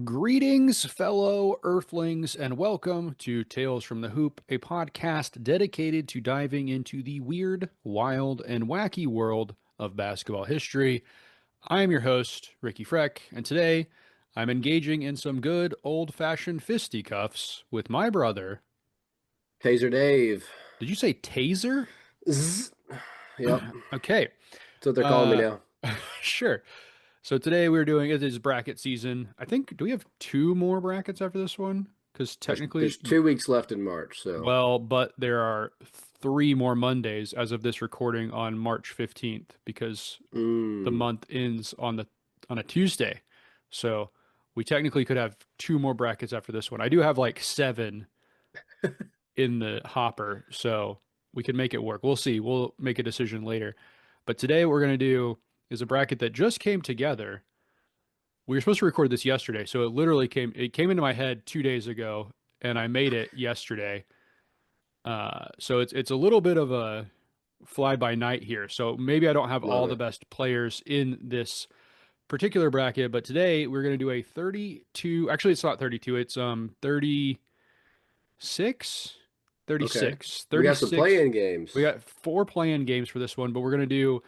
Greetings, fellow earthlings, and welcome to Tales from the Hoop, a podcast dedicated to diving into the weird, wild, and wacky world of basketball history. I am your host, Ricky Freck, and today I'm engaging in some good old-fashioned fisticuffs with my brother. Taser Dave. Did you say taser? Zzz. Yep. Okay. That's what they're calling me Uh, now. sure. So today we're doing it is bracket season. I think, do we have two more brackets after this one? Because There's technically, 2 weeks left in March, so well, but there are three more Mondays as of this recording on March 15th because the mm. month ends on a Tuesday. So we technically could have two more brackets after this one. I do have like seven in the hopper, so we could make it work. We'll see. We'll make a decision later. But today what we're going to do is a bracket that just came together. We were supposed to record this yesterday, so it came into my head 2 days ago and I made it yesterday. So it's a little bit of a fly by night here. So maybe I don't have Love all the it. best players in this particular bracket, but today we're going to do a 32. Actually, it's not 32. It's 36, Okay. 36, We got some 36. play-in We games. got four play-in games for this one, but we're going to do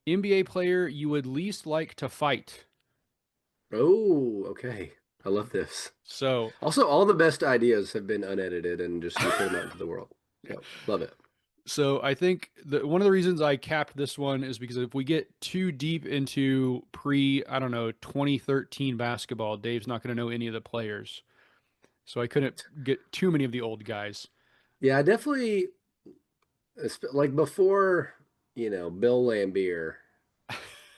NBA player you would least like to fight. Oh, okay. I love this. So Also, all the best ideas have been unedited and just we put them out into the world. Yep. Love it. So I think one of the reasons I capped this one is because if we get too deep into I don't know, 2013 basketball, Dave's not going to know any of the players. So I couldn't get too many of the old guys. Yeah, I definitely like before, Bill Lambier.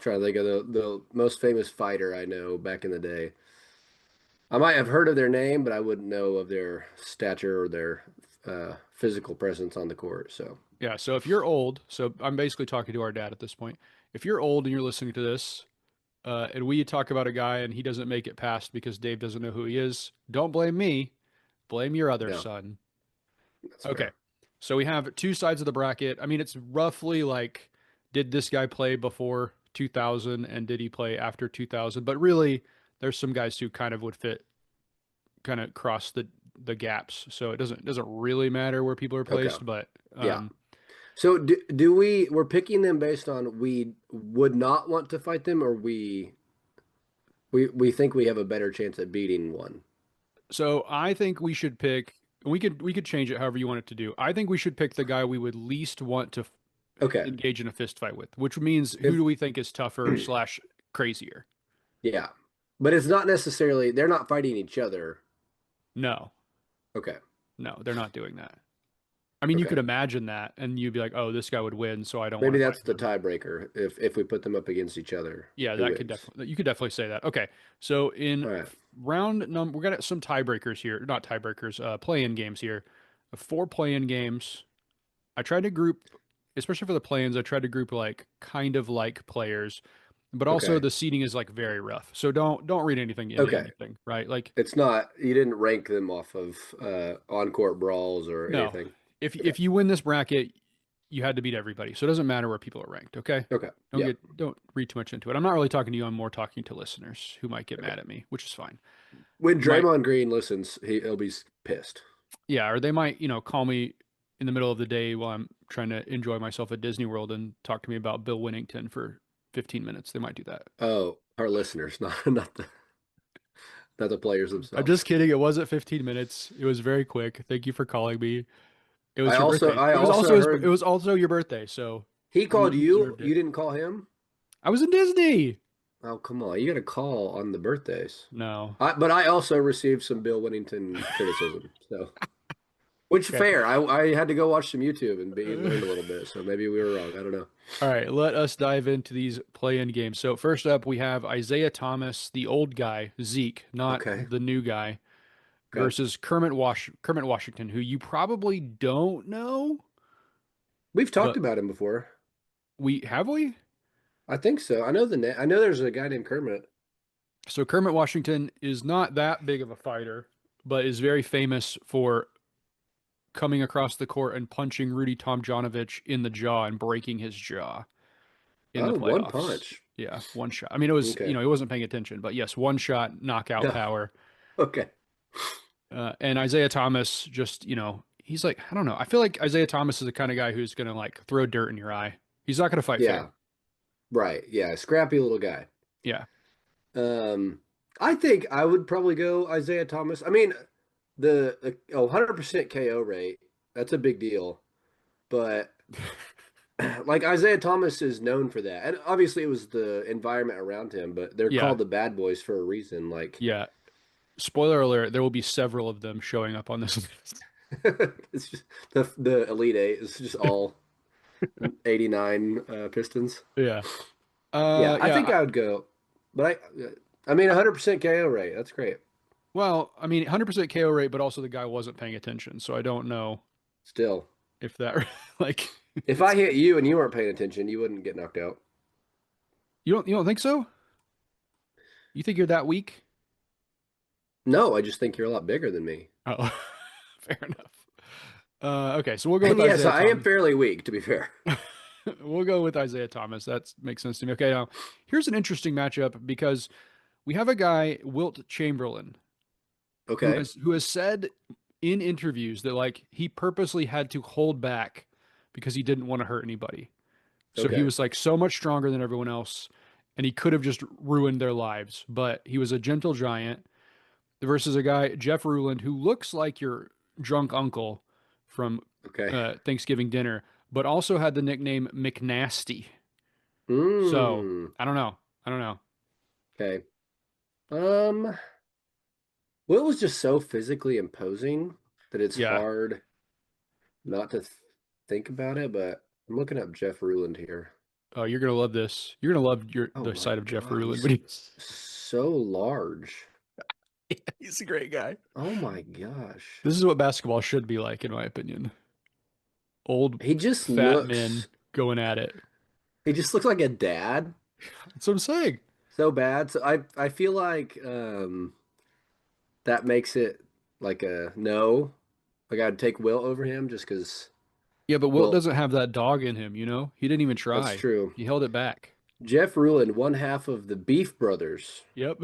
Trying to think of the most famous fighter I know back in the day. I might have heard of their name, but I wouldn't know of their stature or their physical presence on the court. So, Yeah, so if you're old, so I'm basically talking to our dad at this point. If you're old and you're listening to this, and we talk about a guy and he doesn't make it past because Dave doesn't know who he is, don't blame me, blame your other yeah, son. that's Okay. fair. So we have two sides of the bracket. I mean, it's roughly like, did this guy play before 2000 and did he play after 2000? But really, there's some guys who kind of would fit, kind of cross the gaps. So it doesn't really matter where people are Okay. placed. But Yeah. So we're picking them based on we would not want to fight them or we think we have a better chance at beating one. so I think we should pick. We could change it however you want it to do. I think we should pick the guy we would least want to Okay. engage in a fist fight with, which means who If do we think is tougher slash crazier? yeah. But it's not necessarily they're not fighting each other. No, Okay. no, they're not doing that. I mean, you Okay. could imagine that, and you'd be like, "Oh, this guy would win, so I don't want Maybe to that's fight the him." tiebreaker. If we put them up against each other, Yeah, who that could wins? definitely you could definitely say that. Okay, so in All right. round number, we got some tiebreakers here, not tiebreakers, play-in games here. Four play-in games. I tried to group, especially for the play-ins, I tried to group like kind of like players, but also Okay. the seating is like very rough. So don't read anything into Okay. anything, right? Like It's not, you didn't rank them off of on-court brawls or no, anything. if Okay. if you win this bracket, you had to beat everybody. So it doesn't matter where people are ranked. Okay. Okay. Don't Yeah. get don't read too much into it. I'm not really talking to you. I'm more talking to listeners who might get Okay. mad at me, which is fine. When Might Draymond Green listens, he'll be pissed. yeah, or they might call me in the middle of the day while I'm trying to enjoy myself at Disney World and talk to me about Bill Winnington for 15 minutes. They might do that. Oh, our listeners, not the players I'm themselves. just kidding. It wasn't 15 minutes. It was very quick. Thank you for calling me. It was I your also birthday. I It was also also it heard was also your birthday, so he called you you. deserved You it. didn't call him. I was in Disney. Oh, come on. You got to call on the birthdays. No. But I also received some Bill Winnington criticism. So, which Okay. fair. I had to go watch some YouTube and be learned a little bit. So maybe we were wrong. I don't know. All right, let us dive into these play-in games. So first up, we have Isaiah Thomas, the old guy, Zeke, not Okay. the new guy, Okay. versus Kermit Washington, who you probably don't know, We've talked but about him before. we? I think so. I know the name. I know there's a guy named Kermit. So Kermit Washington is not that big of a fighter, but is very famous for coming across the court and punching Rudy Tomjanovich in the jaw and breaking his jaw in the Oh, one playoffs. punch. Yeah, one shot. I mean, it was, Okay. he wasn't paying attention, but yes, one shot knockout No. power. Okay. And Isaiah Thomas just, he's like, I don't know. I feel like Isaiah Thomas is the kind of guy who's going to like throw dirt in your eye. He's not going to fight Yeah. fair. Right. Yeah. Scrappy little guy. Yeah. Um, I think I would probably go Isaiah Thomas. I mean, the 100% KO rate, that's a big deal. But like Isaiah Thomas is known for that. And obviously it was the environment around him, but they're Yeah. called the bad boys for a reason. Like Yeah. Spoiler alert, there will be several of them showing up on this list. it's just the Elite Eight is just all 89 Pistons. Yeah. Yeah, I Yeah. think I would go. But I mean 100% KO rate. That's great. Well, I mean, 100% KO rate, but also the guy wasn't paying attention. So I don't know Still. if that, like, If I hit you and you weren't paying attention, you wouldn't get knocked out. you don't think so? You think you're that weak? No, I just think you're a lot bigger than me. Oh, fair enough. Okay, so we'll go with And yes, Isaiah I am Thomas. fairly weak, to be fair. We'll go with Isaiah Thomas. That makes sense to me. Okay, now here's an interesting matchup because we have a guy, Wilt Chamberlain, who Okay. has said in interviews that like he purposely had to hold back because he didn't want to hurt anybody. So he Okay. was like so much stronger than everyone else, and he could have just ruined their lives. But he was a gentle giant versus a guy, Jeff Ruland, who looks like your drunk uncle from Okay. Thanksgiving dinner, but also had the nickname McNasty. So Hmm. I don't know. I don't know. Okay. Um, Will was just so physically imposing that it's Yeah. hard not to think about it, but I'm looking up Jeff Ruland here. Oh, you're gonna love this. You're gonna love Oh the my sight of Jeff God, Ruland, he's but he's so large. he's a great guy. Oh my gosh. This is what basketball should be like, in my opinion. Old He just fat men looks going at it. he just looks like a dad That's what I'm saying. so bad. So I feel like that makes it like a no. Like I'd take Will over him just because Yeah, but Wilt Will, doesn't have that dog in him, He didn't even that's try. true. He held it back. Jeff Ruland, one half of the Beef Brothers. Yep.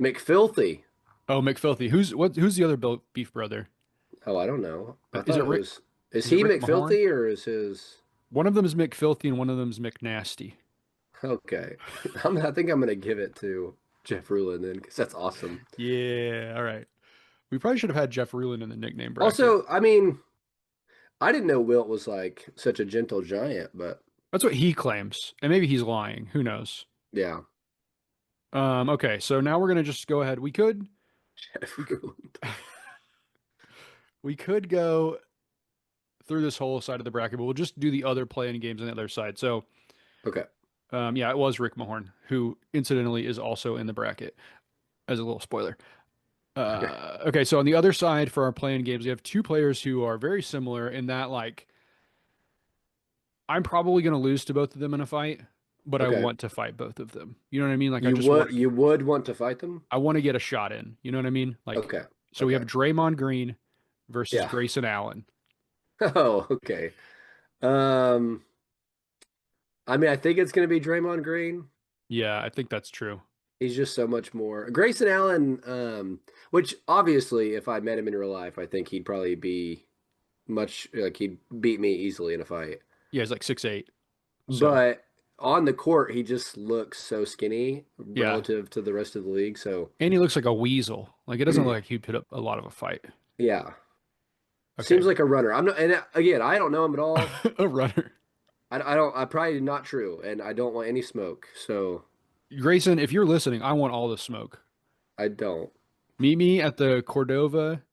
McFilthy. Oh, McFilthy. Who's the other beef brother? Oh, I don't know. I Is thought it it Rick? was. Is Is it he Rick Mahorn? McFilthy or is his? One of them is McFilthy and one of them is McNasty. Okay, I think I'm gonna give it to Jeff Ruland then because that's awesome. Yeah, all right. We probably should have had Jeff Ruland in the nickname bracket. Also, I mean, I didn't know Wilt was like such a gentle giant, but That's what he claims. And maybe he's lying. Who knows? yeah, Okay, so now we're gonna just go ahead. Jeff We could Ruland. we could go through this whole side of the bracket, but we'll just do the other playing games on the other side. So Okay, yeah, it was Rick Mahorn, who incidentally is also in the bracket as a little spoiler. okay, Okay, so on the other side for our playing games, we have two players who are very similar in that, like, I'm probably going to lose to both of them in a fight, but I okay. want to fight both of them. You know what I mean? Like, I just You would want to fight them? I want to get a shot in. You know what I mean? Like, Okay, so we have okay, Draymond Green versus yeah. Grayson Allen. Oh, okay. Um, I mean, I think it's gonna be Draymond Green. Yeah, I think that's true. He's just so much more. Grayson Allen, which obviously, if I met him in real life, I think he'd probably be much like he'd beat me easily in a fight. Yeah, he's like 6'8". So, But on the court, he just looks so skinny yeah. relative to the rest of the league. So, And he looks like a weasel. Like, it doesn't look like he'd put up a lot of a fight. yeah, seems Okay. like a runner. I'm not, and again, I don't know him at all. A runner. I don't. I probably not true, and I don't want any smoke. So Grayson, if you're listening, I want all the smoke. I don't. Meet me at the Cordova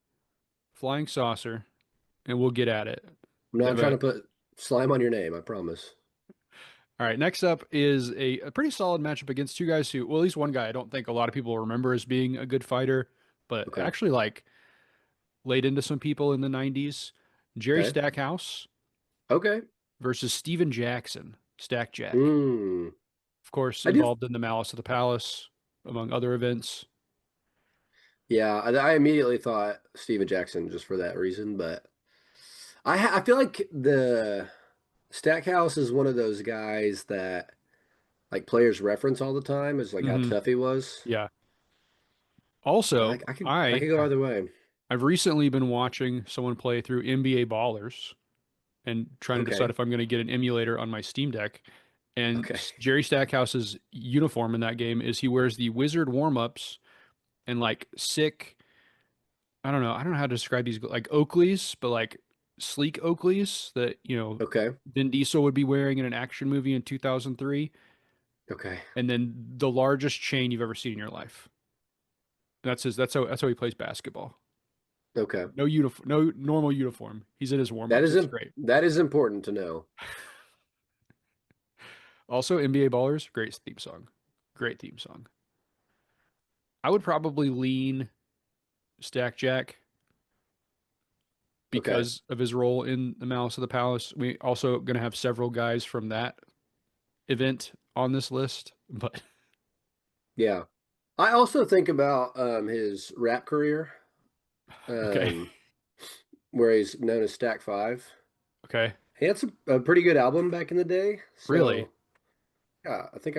Flying Saucer, and we'll get at it. I'm They not have trying a to put slime on your name. I promise. All right. Next up is a pretty solid matchup against two guys who, well, at least one guy I don't think a lot of people remember as being a good fighter, but Okay. actually like laid into some people in the 90s. Jerry Okay. Stackhouse Okay. versus Steven Jackson, Stack Jack. Hmm. Of course, I do. involved in the Malice of the Palace, among other events. Yeah, I immediately thought Steven Jackson just for that reason, but I feel like the Stackhouse is one of those guys that like players reference all the time is like how Hmm. tough he was. Yeah. I, Also, I could I I could go either way. I've recently been watching someone play through NBA Ballers and trying to decide Okay. if I'm going to get an emulator on my Steam Deck. And Okay. Jerry Stackhouse's uniform in that game is he wears the wizard warm-ups and like sick, I don't know how to describe these, like Oakleys, but like sleek Oakleys that, Okay. Vin Diesel would be wearing in an action movie in 2003, Okay. and then the largest chain you've ever seen in your life. That's how he plays basketball. Okay. No uniform, no normal uniform. He's in his warm-ups. It's great. That is important to know. Also, NBA Ballers, great theme song. Great theme song. I would probably lean Stack Jack Okay. because of his role in the Malice of the Palace. We also going to have several guys from that event on this list, but Yeah. I also think about his rap career, okay. um, where he's known as Stack Five. Okay. He had a pretty good album back in the day. Really? So yeah, I think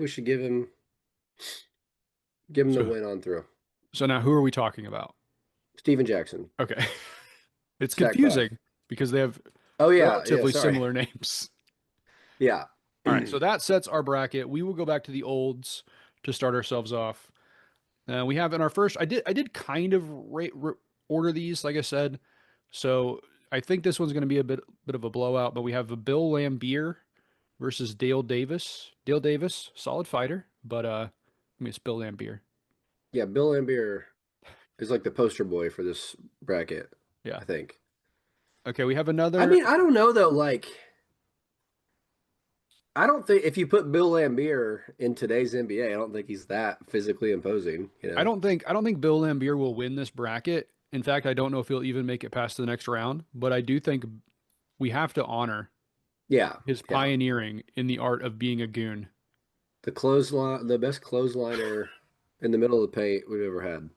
we should give him the So win on through. so now who are we talking about? Steven Jackson, Okay. It's Stack Five. confusing because they have Oh yeah, yeah. relatively Sorry. similar names. Yeah. All right, so that sets our bracket. We will go back to the olds to start ourselves off. We have in our first. I did kind of order these, like I said. So I think this one's going to be a bit of a blowout. But we have a Bill Lambier versus Dale Davis. Dale Davis, solid fighter, but I mean it's Bill Lambier. Yeah, Bill Lambier is like the poster boy for this bracket, Yeah. I think. Okay, we have I another. mean, I don't know though, like I don't think if you put Bill Lambier in today's NBA, I don't think he's that physically imposing, you know? I don't think Bill Lambier will win this bracket. In fact, I don't know if he'll even make it past the next round. But I do think we have to honor Yeah, his yeah. pioneering in the art of being a goon. The best clothesliner in the middle of the paint we've ever had.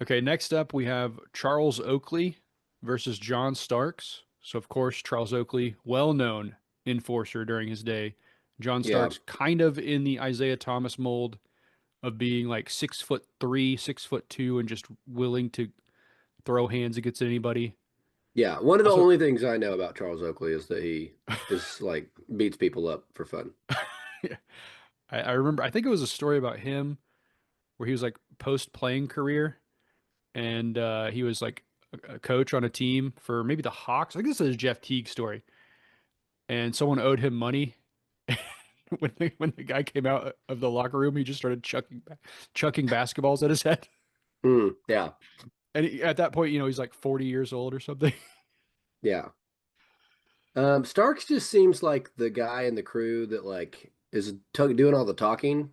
Okay, next up we have Charles Oakley versus John Starks. So of course Charles Oakley, well-known enforcer during his day. John Yeah, Starks kind of in the Isaiah Thomas mold of being like 6'3", 6'2", and just willing to throw hands against anybody. yeah. One of the Also, only things I know about Charles Oakley is that he is like beats people up for fun. I remember I think it was a story about him where he was like post playing career and he was like a coach on a team for maybe the Hawks. I think this is a Jeff Teague story, and someone owed him money. When the guy came out of the locker room, he just started chucking basketballs at his head. Yeah, And at that point, he's like 40 years old or something. yeah. Starks just seems like the guy in the crew that like is doing all the talking,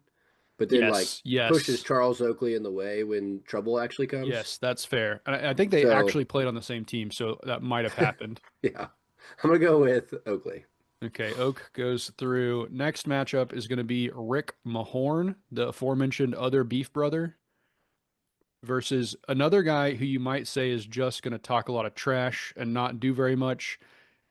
but then like Yes, pushes yes, Charles Oakley in the way when trouble actually comes. yes, that's fair. And I think they So actually played on the same team, so that might have happened. yeah, I'm gonna go with Oakley. Okay, Oak goes through. Next matchup is going to be Rick Mahorn, the aforementioned other Beef brother, versus another guy who you might say is just going to talk a lot of trash and not do very much,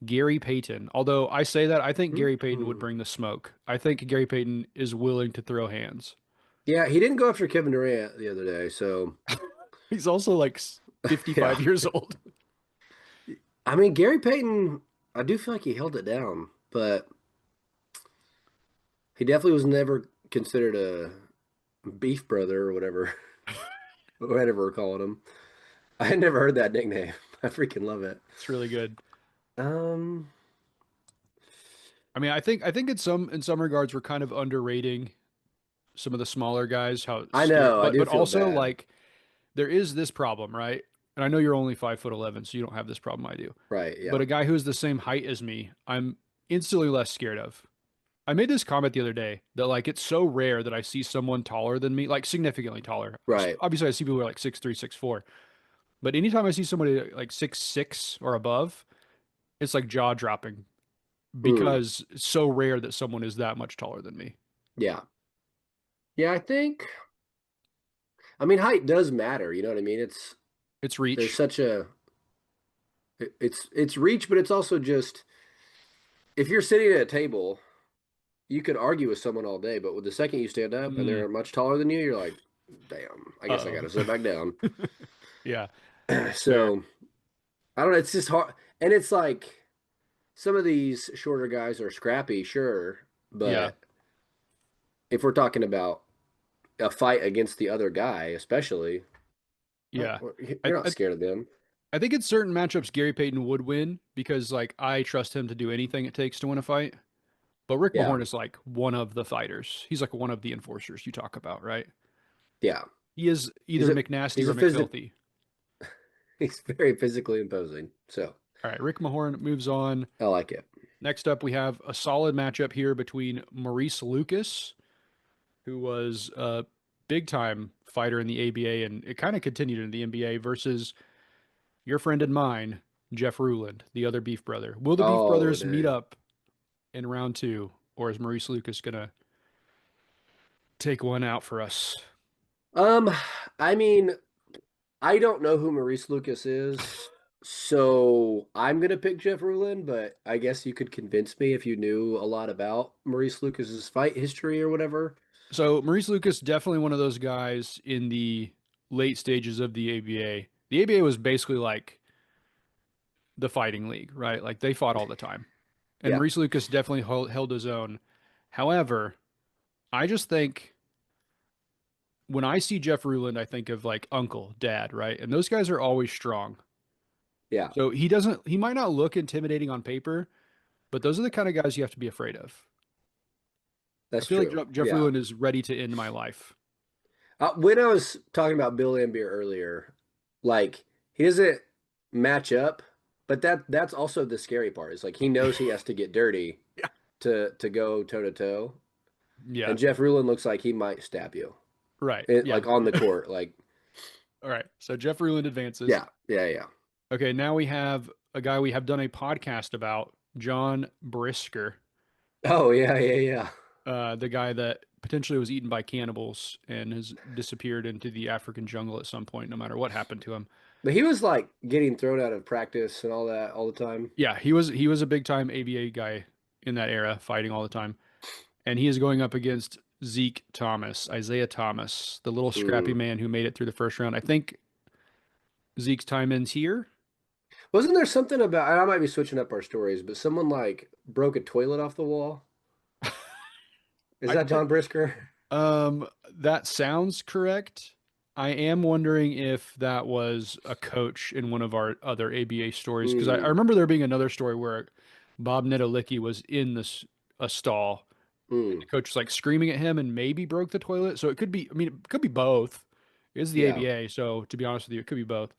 Gary Payton. Although I say that, I think Gary Payton would Mhm. bring the smoke. I think Gary Payton is willing to throw hands. Yeah, he didn't go after Kevin Durant the other day, so He's also like yeah. 55 years old. I mean, Gary Payton, I do feel like he held it down, but he definitely was never considered a beef brother or whatever, whatever we're calling him. I had never heard that nickname. I freaking love it. It's really good. Um, I mean, I think in some regards we're kind of underrating some of the smaller guys, how I scary, know, I but do but feel also bad. like there is this problem, right? And I know you're only 5'11", so you don't have this problem I do. Right, But yeah. a guy who's the same height as me, I'm instantly less scared of. I made this comment the other day that like it's so rare that I see someone taller than me, like significantly taller. Right. Obviously, I see people who are like 6'3", 6'4", but anytime I see somebody like 6'6" or above, it's like jaw dropping Mm, because it's so rare that someone is that much taller than me. yeah. Yeah, I think I mean height does matter, you know what I mean? It's There's reach. such a it's reach, but it's also just if you're sitting at a table you could argue with someone all day, but with the second you stand up and Mm, they're much taller than you, you're like, damn, I guess I got uh-oh. to sit back down. Yeah, that's fair. So I don't know. It's just hard, and it's like some of these shorter guys are scrappy, sure, Yeah, but if we're talking about a fight against the other guy, especially, yeah. I, you're not I scared of them. I think in certain matchups Gary Payton would win because like I trust him to do anything it takes to win a fight. But Rick Yeah, Mahorn is like one of the fighters. He's like one of the enforcers you talk about, right? yeah. He is He's either a McNasty he's or a physic McFilthy. he's very physically imposing. So All right, Rick Mahorn moves on. I like it. Next up, we have a solid matchup here between Maurice Lucas, who was a big time fighter in the ABA and it kind of continued in the NBA, versus your friend and mine, Jeff Ruland, the other Beef brother. Will the Beef Oh, brothers meet dude. up in round two, or is Maurice Lucas going to take one out for us? Um, I mean, I don't know who Maurice Lucas is, so I'm gonna pick Jeff Ruland, but I guess you could convince me if you knew a lot about Maurice Lucas's fight history or whatever. So Maurice Lucas, definitely one of those guys in the late stages of the ABA. The ABA was basically like the fighting league, right? Like they fought all the time. And Yeah, Maurice Lucas definitely held his own. However, I just think when I see Jeff Ruland, I think of like uncle, dad, right? And those guys are always strong. yeah, So he might not look intimidating on paper, but those are the kind of guys you have to be afraid of. I that's feel like true. Jeff Yeah. Ruland is ready to end my life. When I was talking about Bill Lambier earlier, like he doesn't match up, but that's also the scary part. Is like he knows he has to get dirty Yeah. to go toe to toe, Yeah. and Jeff Ruland looks like he might stab you, Right. Yeah. like on the court. Like, All right. So Jeff Ruland advances. yeah, yeah, yeah. Okay. Now we have a guy we have done a podcast about, John Brisker, Oh, yeah, yeah, yeah. the guy that potentially was eaten by cannibals and has disappeared into the African jungle at some point, no matter what happened to him. But he was like getting thrown out of practice and all that all the time. Yeah, he was a big time ABA guy in that era, fighting all the time, and he is going up against Zeke Thomas, Isaiah Thomas, the little scrappy Mm. man who made it through the first round. I think Zeke's time ends here. Wasn't there something about, and I might be switching up our stories, but someone like broke a toilet off the wall? Is I that don't. John Brisker? That sounds correct. I am wondering if that was a coach in one of our other ABA stories because I Mm, remember there being another story where Bob Netalicki was in this a stall and the mm. coach was like screaming at him and maybe broke the toilet. So it could be. I mean, it could be both. It's the Yeah. ABA, so to be honest with you, it could be both.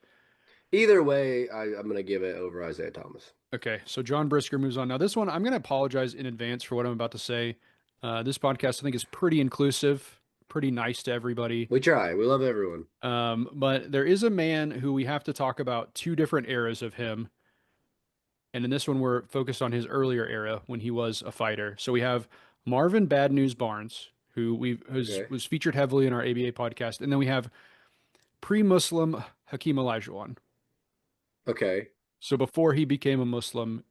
Either way, I'm going to give it over Isaiah Thomas. Okay, so John Brisker moves on. Now, this one, I'm going to apologize in advance for what I'm about to say. This podcast, I think, is pretty inclusive, pretty nice to everybody. We try. We love everyone. But there is a man who we have to talk about two different eras of him. And in this one, we're focused on his earlier era when he was a fighter. So we have Marvin Bad News Barnes, who Okay. was featured heavily in our ABA podcast. And then we have pre-Muslim Hakeem Olajuwon. Okay. So before he became a Muslim,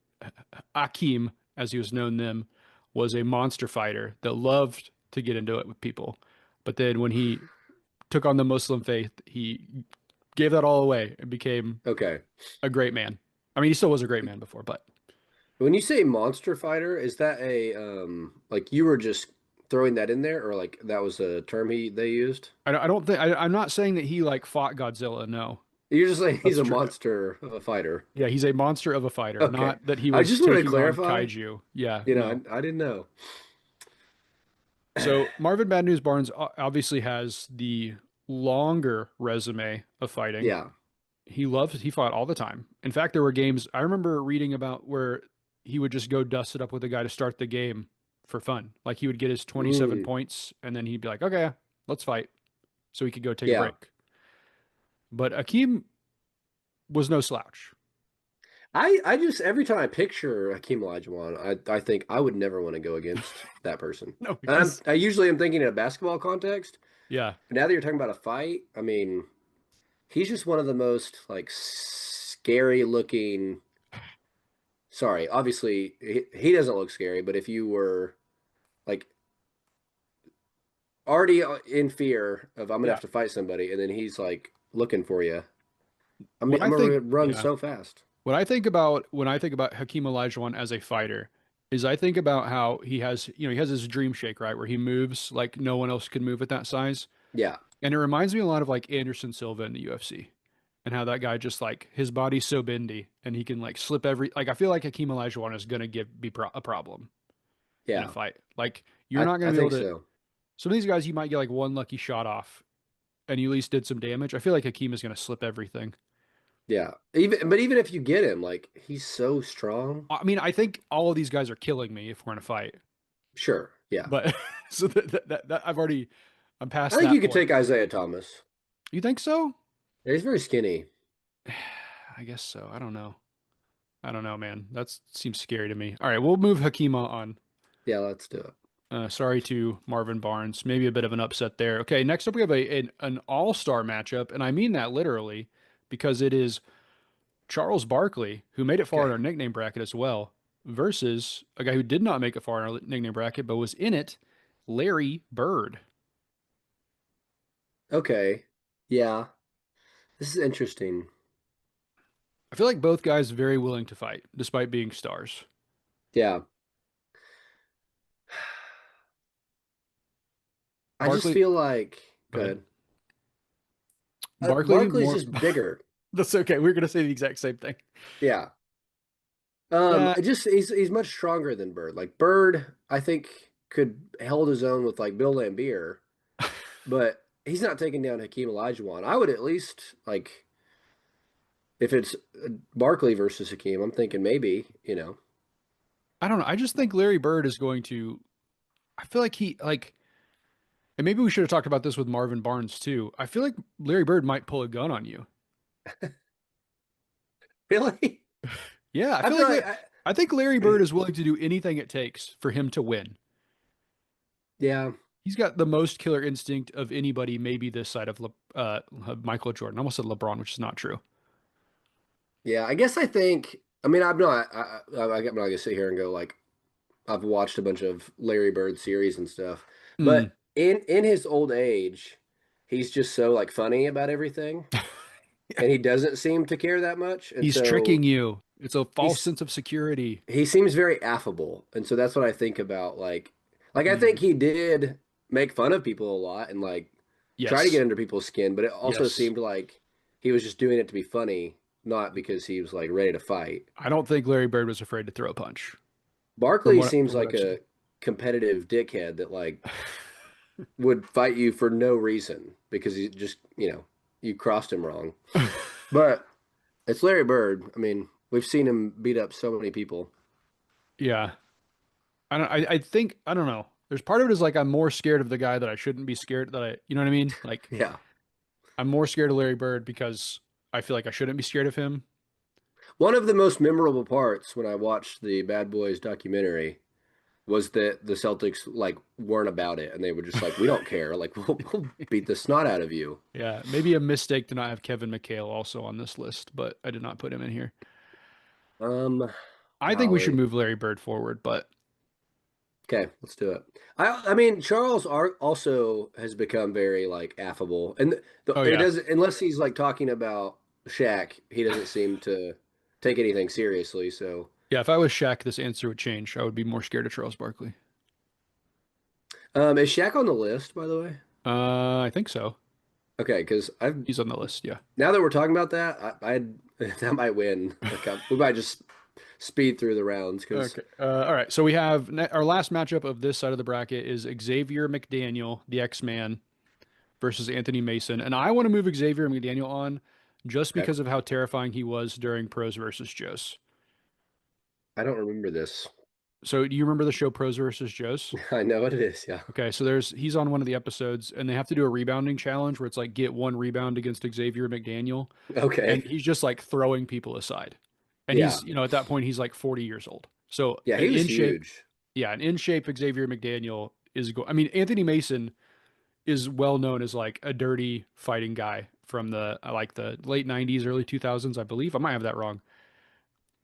Hakeem, as he was known then, was a monster fighter that loved to get into it with people. But then when he took on the Muslim faith, he gave that all away and became Okay. a great man. I mean, he still was a great man before, but When you say monster fighter, is that a like you were just throwing that in there, or like that was a term they used? I don't think I'm not saying that he like fought Godzilla. No, You're just saying he's that's a true. monster of a fighter. Yeah, he's a monster of a fighter, Okay. not that he I was just wanted to taking on clarify. kaiju. Yeah, You know, no. I didn't know. So Marvin Bad News Barnes obviously has the longer resume of fighting. Yeah. He fought all the time. In fact, there were games I remember reading about where he would just go dust it up with a guy to start the game for fun. Like he would get his 27 Mm, points and then he'd be like, "Okay, let's fight." So he could go take a yeah. break. But Akeem was no slouch. I just every time I picture Hakeem Olajuwon, I think I would never want to go against that person. No, And he's I usually am thinking in a basketball context, yeah. but now that you're talking about a fight, I mean, he's just one of the most like scary looking. Sorry, obviously he doesn't look scary, but if you were like already in fear of I'm gonna Yeah. have to fight somebody, and then he's like looking for you. I mean, When I I'm gonna think, run yeah, so fast. when I think about Hakeem Olajuwon as a fighter, is I think about how he has his dream shake, right, where he moves like no one else could move at that size. Yeah, And it reminds me a lot of like Anderson Silva in the UFC and how that guy just like his body's so bendy and he can like slip every like I feel like Hakeem Olajuwon is gonna a problem in a yeah, fight. Like you're I not gonna I be able think to. so. Some of these guys you might get like one lucky shot off and you at least did some damage. I feel like Hakeem is gonna slip everything. Yeah, even if you get him, like he's so strong. I mean, I think all of these guys are killing me if we're in a fight. Sure, yeah. But so that I'm I past think you that could point. take Isaiah Thomas. You think so? Yeah, he's very skinny. I guess so. I don't know. I don't know, man. That seems scary to me. All right, we'll move Hakima on. Yeah, let's do it. Sorry to Marvin Barnes. Maybe a bit of an upset there. Okay, next up we have an all-star matchup, and I mean that literally because it is Charles Barkley, who made it far in Okay, our nickname bracket as well, versus a guy who did not make it far in our nickname bracket but was in it, Larry Bird. okay, yeah. This is interesting. I feel like both guys very willing to fight despite being stars. Yeah, I just Barkley, feel like go ahead. good. Barkley Barkley's more. just bigger. That's okay. We're gonna say the exact same thing. Yeah. Yeah, It just he's much stronger than Bird. Like Bird, I think could held his own with like Bill Lambier, but he's not taking down Hakeem Olajuwon. I would at least like if it's Barkley versus Hakeem. I'm thinking maybe. I don't know. I just think Larry Bird is going to. I feel like and maybe we should have talked about this with Marvin Barnes too. I feel like Larry Bird might pull a gun on you. Really. Yeah, I I feel feel like like I think Larry Bird is willing to do anything it takes for him to win. yeah, He's got the most killer instinct of anybody, maybe this side of Michael Jordan. I almost said LeBron, which is not true. yeah. I guess I think. I mean, I'm not. I'm not gonna sit here and go like I've watched a bunch of Larry Bird series and stuff, Mm, but in his old age, he's just so like funny about everything, and he doesn't seem to care that much, and he's tricking so you. It's a false he's sense of security. he seems very affable, and so that's what I think about like I think Mm, he did make fun of people a lot and like try to get yes, under people's skin, but it also yes. seemed like he was just doing it to be funny, not because he was like ready to fight. I don't think Larry Bird was afraid to throw a punch Barkley from seems what like I've seen. a competitive dickhead that like would fight you for no reason because he just you crossed him wrong. But it's Larry Bird. I mean, we've seen him beat up so many people. Yeah. I think I don't know. There's part of it is like I'm more scared of the guy that I shouldn't be scared that you know what I mean? Like Yeah. I'm more scared of Larry Bird because I feel like I shouldn't be scared of him. One of the most memorable parts when I watched the Bad Boys documentary was that the Celtics like weren't about it and they were just like, we don't care. Like we'll beat the snot out of you. Yeah, maybe a mistake to not have Kevin McHale also on this list, but I did not put him in here. Um, I think we should golly. move Larry Bird forward, but Okay, let's do it. I mean Charles also has become very like affable, and oh it yeah. doesn't unless he's like talking about Shaq, he doesn't seem to take anything seriously. So, Yeah, if I was Shaq, this answer would change. I would be more scared of Charles Barkley. is Shaq on the list by the way? I think so. Okay, because I've He's on the list, yeah. now that we're talking about that, I that might win. Like we might just speed through the rounds because Okay. All right. So we have our last matchup of this side of the bracket is Xavier McDaniel, the X-Man, versus Anthony Mason. And I want to move Xavier McDaniel on just okay, because of how terrifying he was during Pros versus Joes. I don't remember this. So do you remember the show Pros versus Joes? I know what it is. Yeah. Okay, so he's on one of the episodes and they have to do a rebounding challenge where it's like get one rebound against Xavier McDaniel and Okay. he's just like throwing people aside. And Yeah. at that point he's like 40 years old. So Yeah. an He was in shape, huge. yeah, an in shape Xavier McDaniel I mean, Anthony Mason is well known as like a dirty fighting guy from the late 90s, early 2000s, I believe. I might have that wrong.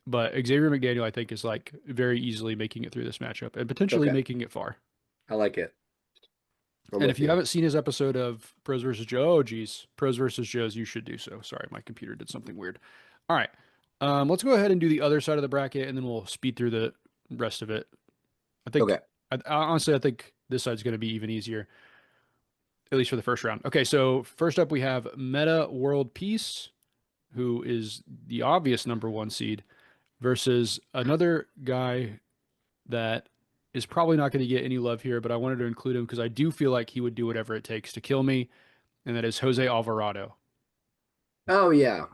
But Xavier McDaniel, I think, is like very easily making it through this matchup and potentially Okay. making it far. I like it. I'm And if with you you. haven't seen his episode of Pros versus Joe, oh geez, Pros versus Joe's, you should do so. Sorry, my computer did something weird. All right, let's go ahead and do the other side of the bracket, and then we'll speed through the rest of it. I think, Okay. honestly, I think this side's going to be even easier, at least for the first round. Okay, so first up we have Meta World Peace, who is the obvious number one seed, versus another guy that is probably not going to get any love here, but I wanted to include him because I do feel like he would do whatever it takes to kill me, and that is Jose Alvarado. Oh yeah.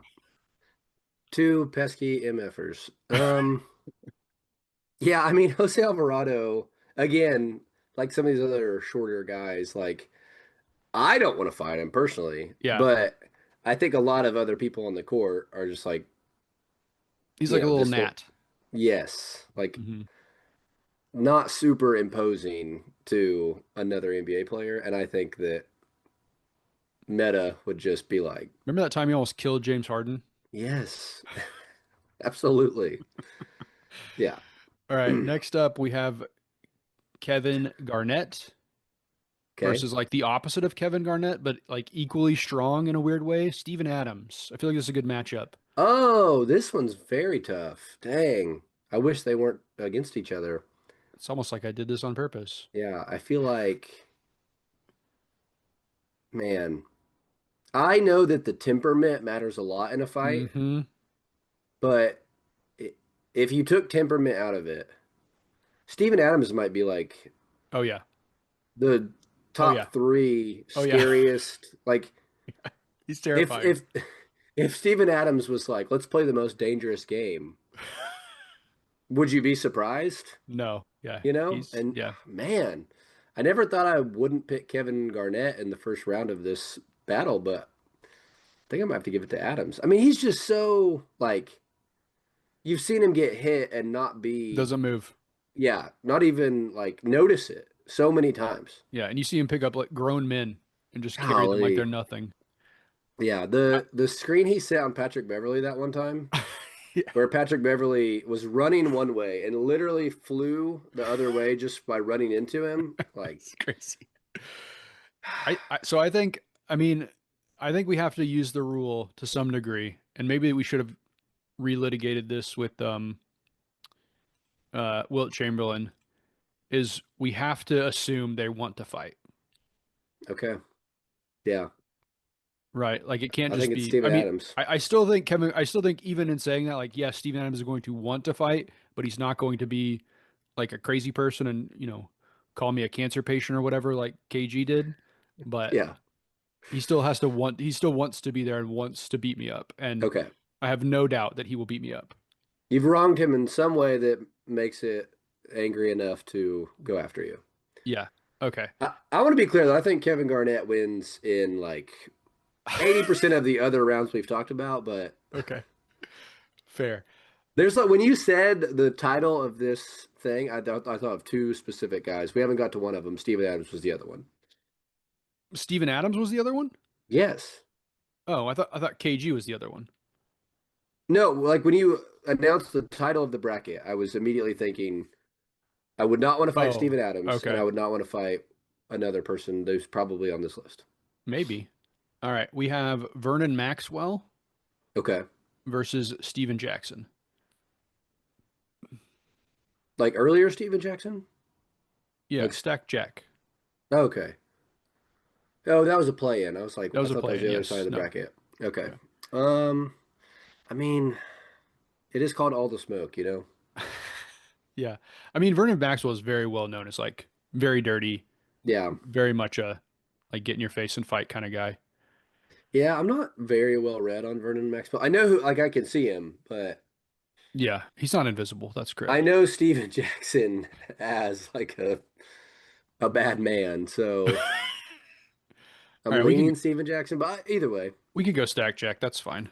Two pesky MFers. Yeah, I mean Jose Alvarado, again, like some of these other shorter guys, like I don't want to fight him personally, Yeah, but I think a lot of other people on the court are just like, he's like a little this little, gnat. yes, like Hmm. not super imposing to another NBA player. And I think that Meta would just be like, Remember that time he almost killed James Harden? yes, absolutely. Yeah. All right, next up we have Kevin Garnett Okay. versus like the opposite of Kevin Garnett, but like equally strong in a weird way, Steven Adams. I feel like this is a good matchup. Oh, this one's very tough. Dang. I wish they weren't against each other. It's almost like I did this on purpose. Yeah, I feel like, man, I know that the temperament matters a lot in a fight, Hmm. but if you took temperament out of it, Steven Adams might be like Oh yeah. the Oh yeah. top three Oh yeah. scariest. Like He's if terrifying. if if Steven Adams was like, let's play the most dangerous game, would you be surprised? No. Yeah. You know? He's And yeah. man, I never thought I wouldn't pick Kevin Garnett in the first round of this battle, but I think I might have to give it to Adams. I mean, he's just so like you've seen him get hit and not be, Doesn't move. yeah, not even like notice it so many times. Yeah, and you see him pick up like grown men and just carry them like they're Golly. nothing. Yeah, I, the screen he set on Patrick Beverly that one time, yeah, where Patrick Beverly was running one way and literally flew the other way just by running into him. Like, it's crazy. So I think I mean I think we have to use the rule to some degree, and maybe we should have relitigated this with Wilt Chamberlain. Is we have to assume they want to fight, okay, yeah, right? Like it can't I just think it's be. Steven I mean, Adams. I still think Kevin. I still think even in saying that, like, yes, Steven Adams is going to want to fight, but he's not going to be like a crazy person and call me a cancer patient or whatever like KG did. But Yeah, he still has to want. He still wants to be there and wants to beat me up, and okay. I have no doubt that he will beat me up. You've wronged him in some way that makes it angry enough to go after you. Yeah. Okay. I want to be clear though. I think Kevin Garnett wins in like 80% of the other rounds we've talked about, but Okay. Fair. there's like when you said the title of this thing, I thought of two specific guys. We haven't got to one of them. Steven Adams was the other one. Steven Adams was the other one? Yes. Oh, I thought KG was the other one. No, like when you announced the title of the bracket, I was immediately thinking I would not want to fight Oh, Steven Adams, and I okay. would not want to fight another person who's probably on this list. Maybe. All right. We have Vernon Maxwell Okay. versus Steven Jackson. Like earlier Steven Jackson? Yeah, Like stack Jack. okay. Oh, that was a play in. I was like, That I was a thought that was play-in. the other side of Yes. the No. bracket. Okay. Yeah. Um, I mean, it is called All the Smoke, you know? Yeah. I mean, Vernon Maxwell is very well known as like very dirty, Yeah. very much a like get in your face and fight kind of guy. Yeah, I'm not very well read on Vernon Maxwell. I know who, like, I can see him, but Yeah, he's not invisible. That's I correct. know Steven Jackson as like a bad man. So All I'm right, leaning Steven Jackson, but either way. we could go stack Jack. That's fine.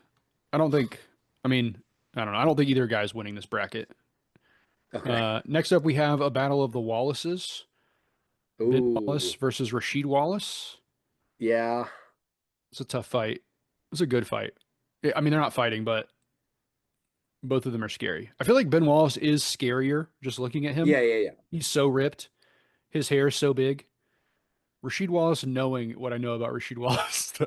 I don't think. I mean, I don't know. I don't think either guy's winning this bracket. Okay. Next up, we have a battle of the Wallaces. Ben Wallace Ooh. versus Rasheed Wallace. Yeah. It's a tough fight. It's a good fight. I mean, they're not fighting, but both of them are scary. I feel like Ben Wallace is scarier just looking at him. Yeah, yeah, yeah. He's so ripped. His hair is so big. Rasheed Wallace, knowing what I know about Rasheed Wallace, though,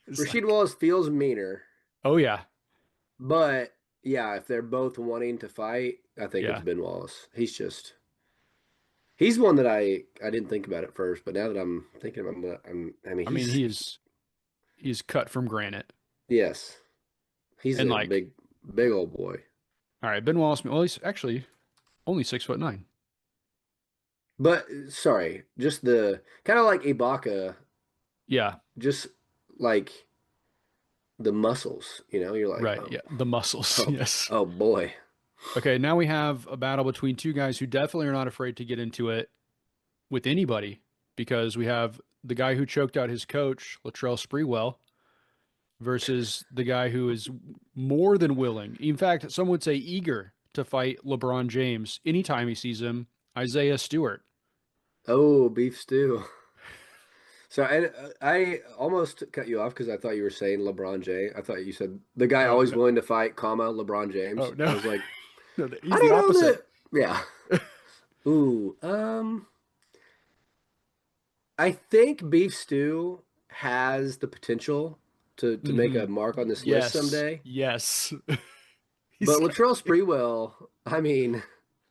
is Rasheed like, Wallace feels meaner, oh yeah, but yeah, if they're both wanting to fight, I think it's yeah. Ben Wallace. He's one that I didn't think about at first, but now that I'm thinking about him, I mean I mean, he's cut from granite, yes, he's and a like, big old boy. all right, Ben Wallace. Well, he's actually only 6'9". But sorry, just the kind of like Ibaka, Yeah, just like the muscles, you're like, right. Yeah, the muscles. oh, Yes. oh boy. Okay, now we have a battle between two guys who definitely are not afraid to get into it with anybody because we have the guy who choked out his coach, Latrell Sprewell, versus the guy who is more than willing, in fact, some would say eager to fight LeBron James anytime he sees him, Isaiah Stewart. Oh, beef stew. So I almost cut you off because I thought you were saying LeBron James. I thought you said the guy Oh, always no, willing to fight, comma LeBron oh James. I no, was like, no, I he's the don't know opposite. that. Yeah. Ooh. I think beef stew has the potential to make a mark on this list Yes, someday. yes. He's But got, Latrell Sprewell, I mean,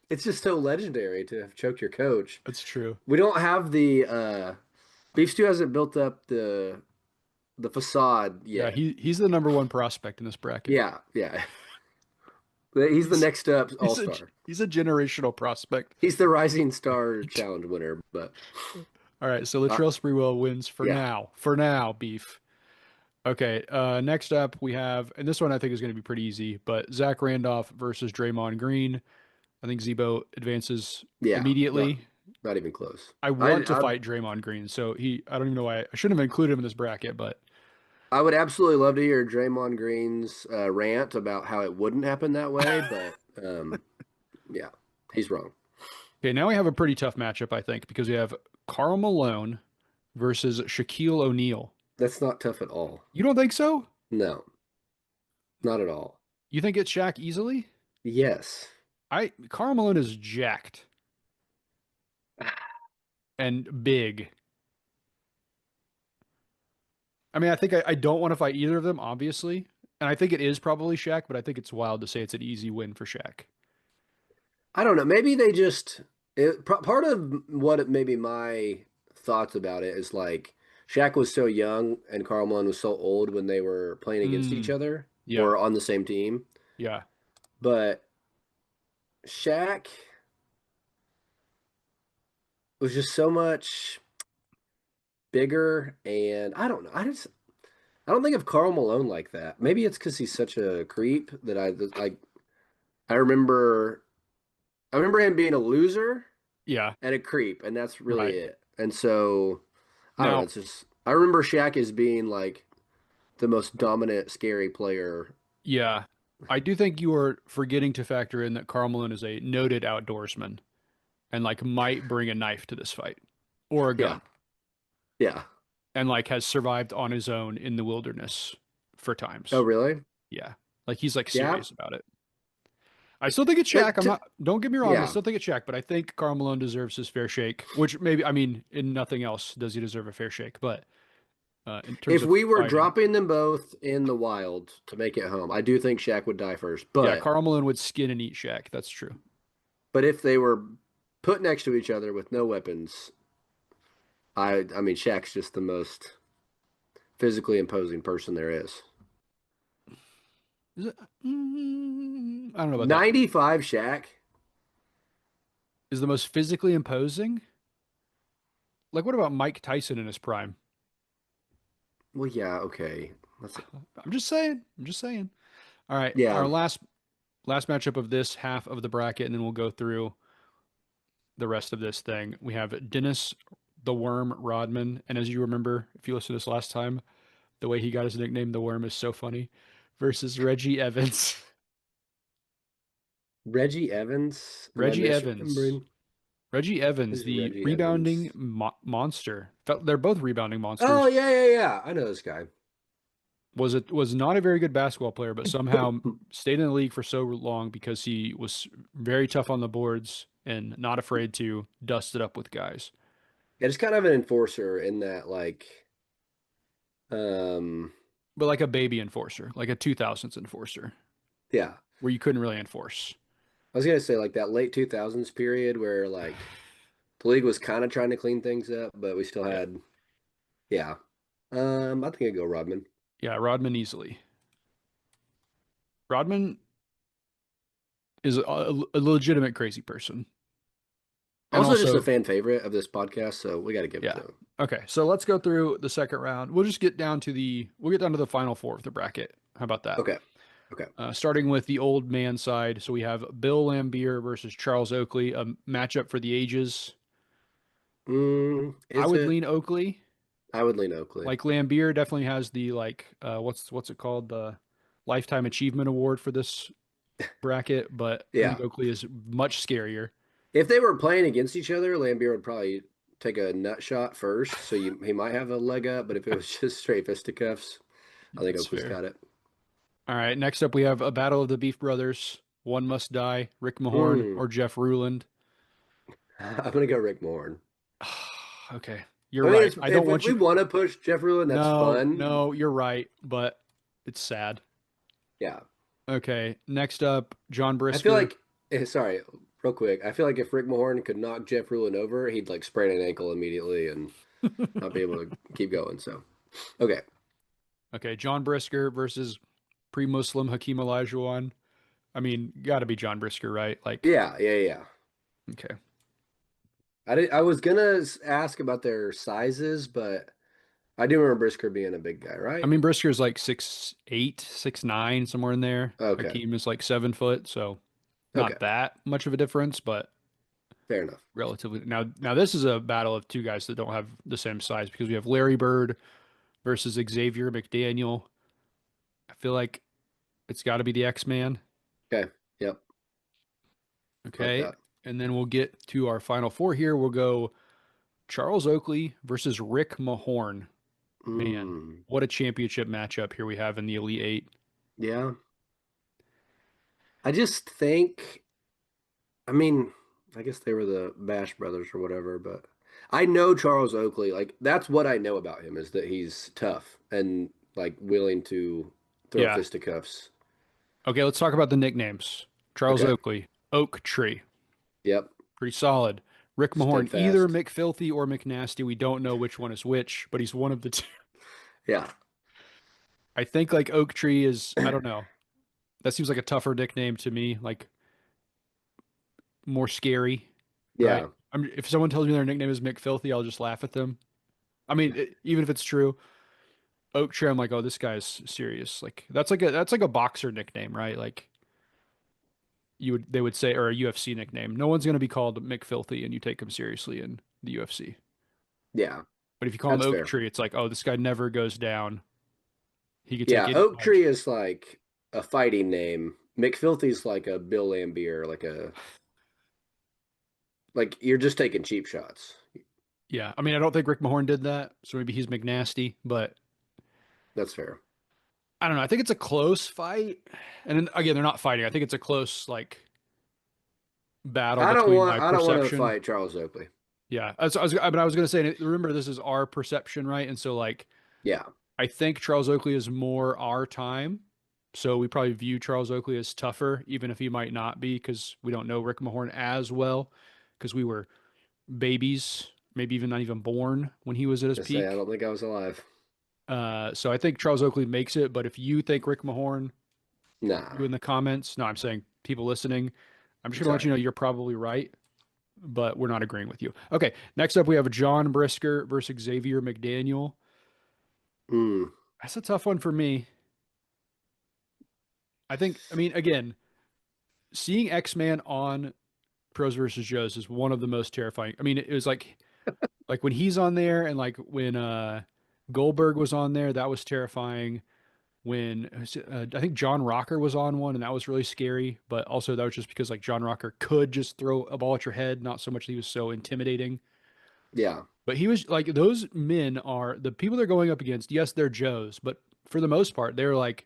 it's just so legendary to have choked your coach. that's true. We don't have the beef stew hasn't built up the facade Yeah, yet. he's the number one prospect in this bracket. Yeah, yeah. He's the He's next up all he's a star. he's a generational prospect. He's the Rising Star Challenge winner. But All right, so uh, Latrell Sprewell wins for yeah, now. For now, beef. Okay, next up we have, and this one I think is going to be pretty easy, but Zach Randolph versus Draymond Green. I think Zebo advances yeah, immediately. not even close. I I want to I fight Draymond Green, so I don't even know why I shouldn't have included him in this bracket, but I would absolutely love to hear Draymond Green's rant about how it wouldn't happen that way. But yeah, he's wrong. okay, now we have a pretty tough matchup, I think, because we have Karl Malone versus Shaquille O'Neal. That's not tough at all. You don't think so? No, not at all. You think it's Shaq easily? Yes. Karl Malone is jacked and big. I mean, I think I don't want to fight either of them, obviously. And I think it is probably Shaq, but I think it's wild to say it's an easy win for Shaq. I don't know. Maybe they just part of what maybe my thoughts about it is like Shaq was so young and Karl Malone was so old when they were playing against each Mm, other yeah, or on the same team. yeah, But Shaq was just so much bigger, and I don't know. I don't think of Karl Malone like that. Maybe it's because he's such a creep that I like. I remember him being a loser yeah. and a creep, and that's really Right. it. And so I don't know. Now, It's just I remember Shaq as being like the most dominant, scary player. yeah, I do think you are forgetting to factor in that Karl Malone is a noted outdoorsman and like might bring a knife to this fight or a Yeah, gun yeah. and like has survived on his own in the wilderness for Oh, times. really? Yeah. Like he's like Yeah. serious about it. I still think it's Shaq. Don't get me wrong. I Yeah. still think it's Shaq, but I think Karl Malone deserves his fair shake, which maybe, I mean, in nothing else does he deserve a fair shake, but in terms If of we were fighting, dropping them both in the wild to make it home, I do think Shaq would die first. yeah, Karl Malone would skin and eat Shaq. That's true. But if they were put next to each other with no weapons, I mean Shaq's just the most physically imposing person there is. Is it? I don't know about that. 95 Shaq. Is the most physically imposing? Like, what about Mike Tyson in his prime? Well, yeah, okay. That's I'm just saying. I'm just saying. All right, our yeah. last matchup of this half of the bracket, and then we'll go through the rest of this thing. We have Dennis the Worm Rodman, and as you remember, if you listened to this last time, the way he got his nickname, the Worm, is so funny. Versus Reggie Evans. Reggie Evans. Am I Reggie Evans. misremembering? Reggie Evans, Who's the Reggie rebounding Evans? monster. They're both rebounding Oh monsters. yeah, yeah, yeah. I know this guy. Was not a very good basketball player, but somehow stayed in the league for so long because he was very tough on the boards and not afraid to dust it up with guys. Yeah, just kind of an enforcer in that, like, um, But like a baby enforcer, like a 2000s enforcer, yeah. where you couldn't really enforce. I was gonna say like that late 2000s period where like the league was kind of trying to clean things up, but we still Yeah. had, yeah. I think I'd go Rodman. Yeah, Rodman easily. Rodman is a legitimate crazy person. And Also, just a also, fan favorite of this podcast, so we got to give it yeah. to him. Okay, so let's go through the second round. We'll get down to the final four of the bracket. How about that? Okay, okay. Starting with the old man side. So we have Bill Lambier versus Charles Oakley, a matchup for the ages. I Is would it? lean Oakley. I would lean Oakley. Like Lambier definitely has the what's it called? The Lifetime Achievement Award for this bracket, but I think Yeah. Oakley is much scarier. If they were playing against each other, Lambier would probably take a nut shot first, so he might have a leg up. But if it was just straight fisticuffs, I think That's Oakley's fair. got it. All right, next up we have a battle of the Beef Brothers. One must die. Rick Mahorn Hmm. or Jeff Ruland. I'm gonna go Rick Moore. Okay, you're I mean, right. it's I don't if want we you. want to push Jeff Ruland, that's No, fun. no, you're right, but it's sad. Yeah, Okay, next up, John I feel Brisker. like. Sorry, real quick. I feel like if Rick Mahorn could knock Jeff Ruland over, he'd like sprain an ankle immediately and not be able to keep going. So, okay, Okay, John Brisker versus pre-Muslim Hakeem Olajuwon. I mean, got to be John Brisker, right? Like, yeah, yeah, yeah. okay. I was gonna ask about their sizes, but I do remember Brisker being a big guy, I right? mean, Brisker's like 6'8", 6'9", somewhere in there. Okay, Hakeem is like 7 foot, so okay, not that much of a difference, but fair enough. relatively. Now this is a battle of two guys that don't have the same size because we have Larry Bird versus Xavier McDaniel. I feel like it's got to be the X-Man. Okay, yep, like Okay. that. And then we'll get to our final four here. We'll go Charles Oakley versus Rick Mahorn. Man, Mm, what a championship matchup here we have in the Elite Eight. yeah, I just think. I mean, I guess they were the Bash brothers or whatever, but I know Charles Oakley. Like that's what I know about him is that he's tough and like willing to throw Yeah. fisticuffs. Okay, let's talk about the nicknames. Charles Okay. Oakley, Oak Tree. Yep. Pretty solid. Rick Mahorn, either Steadfast. McFilthy or McNasty. We don't know which one is which, but he's one of the two. Yeah. I think like Oak Tree is, I don't know. That seems like a tougher nickname to me, like more scary, right? Yeah. If someone tells me their nickname is McFilthy, I'll just laugh at them. I mean, even if it's true, Oak Tree, I'm like, oh, this guy's serious. Like that's like a boxer nickname, right? Like they would say, or a UFC nickname. No one's gonna be called McFilthy, and you take him seriously in the UFC. Yeah. But if you call him That's Oak fair. Tree, it's like, oh, this guy never goes down. He could take Yeah. any Oak Tree punch. is like a fighting name. McFilthy's like a Bill Lambier, like you're just taking cheap shots. Yeah, I mean, I don't think Rick Mahorn did that, so maybe he's McNasty. But That's fair. I don't know. I think it's a close fight, and then, again, they're not fighting. I think it's a close like battle between my I don't want to perception. fight Charles Oakley. Yeah, but I was gonna say, remember, this is our perception, right? And so, like, Yeah. I think Charles Oakley is more our time, so we probably view Charles Oakley as tougher, even if he might not be, because we don't know Rick Mahorn as well, because we were babies, maybe even not even born when he was at his To say I peak. don't think I was alive. So I think Charles Oakley makes it, but if you think Rick Mahorn, Nah. you in the comments, no, I'm saying people listening, I'm just gonna let you Sorry. know you're probably right, but we're not agreeing with you. Okay, next up we have John Brisker versus Xavier McDaniel. Mm. That's a tough one for me. I mean, again, seeing X-Man on Pros versus Joes is one of the most terrifying. I mean, it was like when he's on there and like when Goldberg was on there, that was terrifying. When I think John Rocker was on one and that was really scary, but also that was just because like John Rocker could just throw a ball at your head, not so much that he was so intimidating. Yeah. But he was like those men are the people they're going up against. Yes, they're Joes, but for the most part, they're like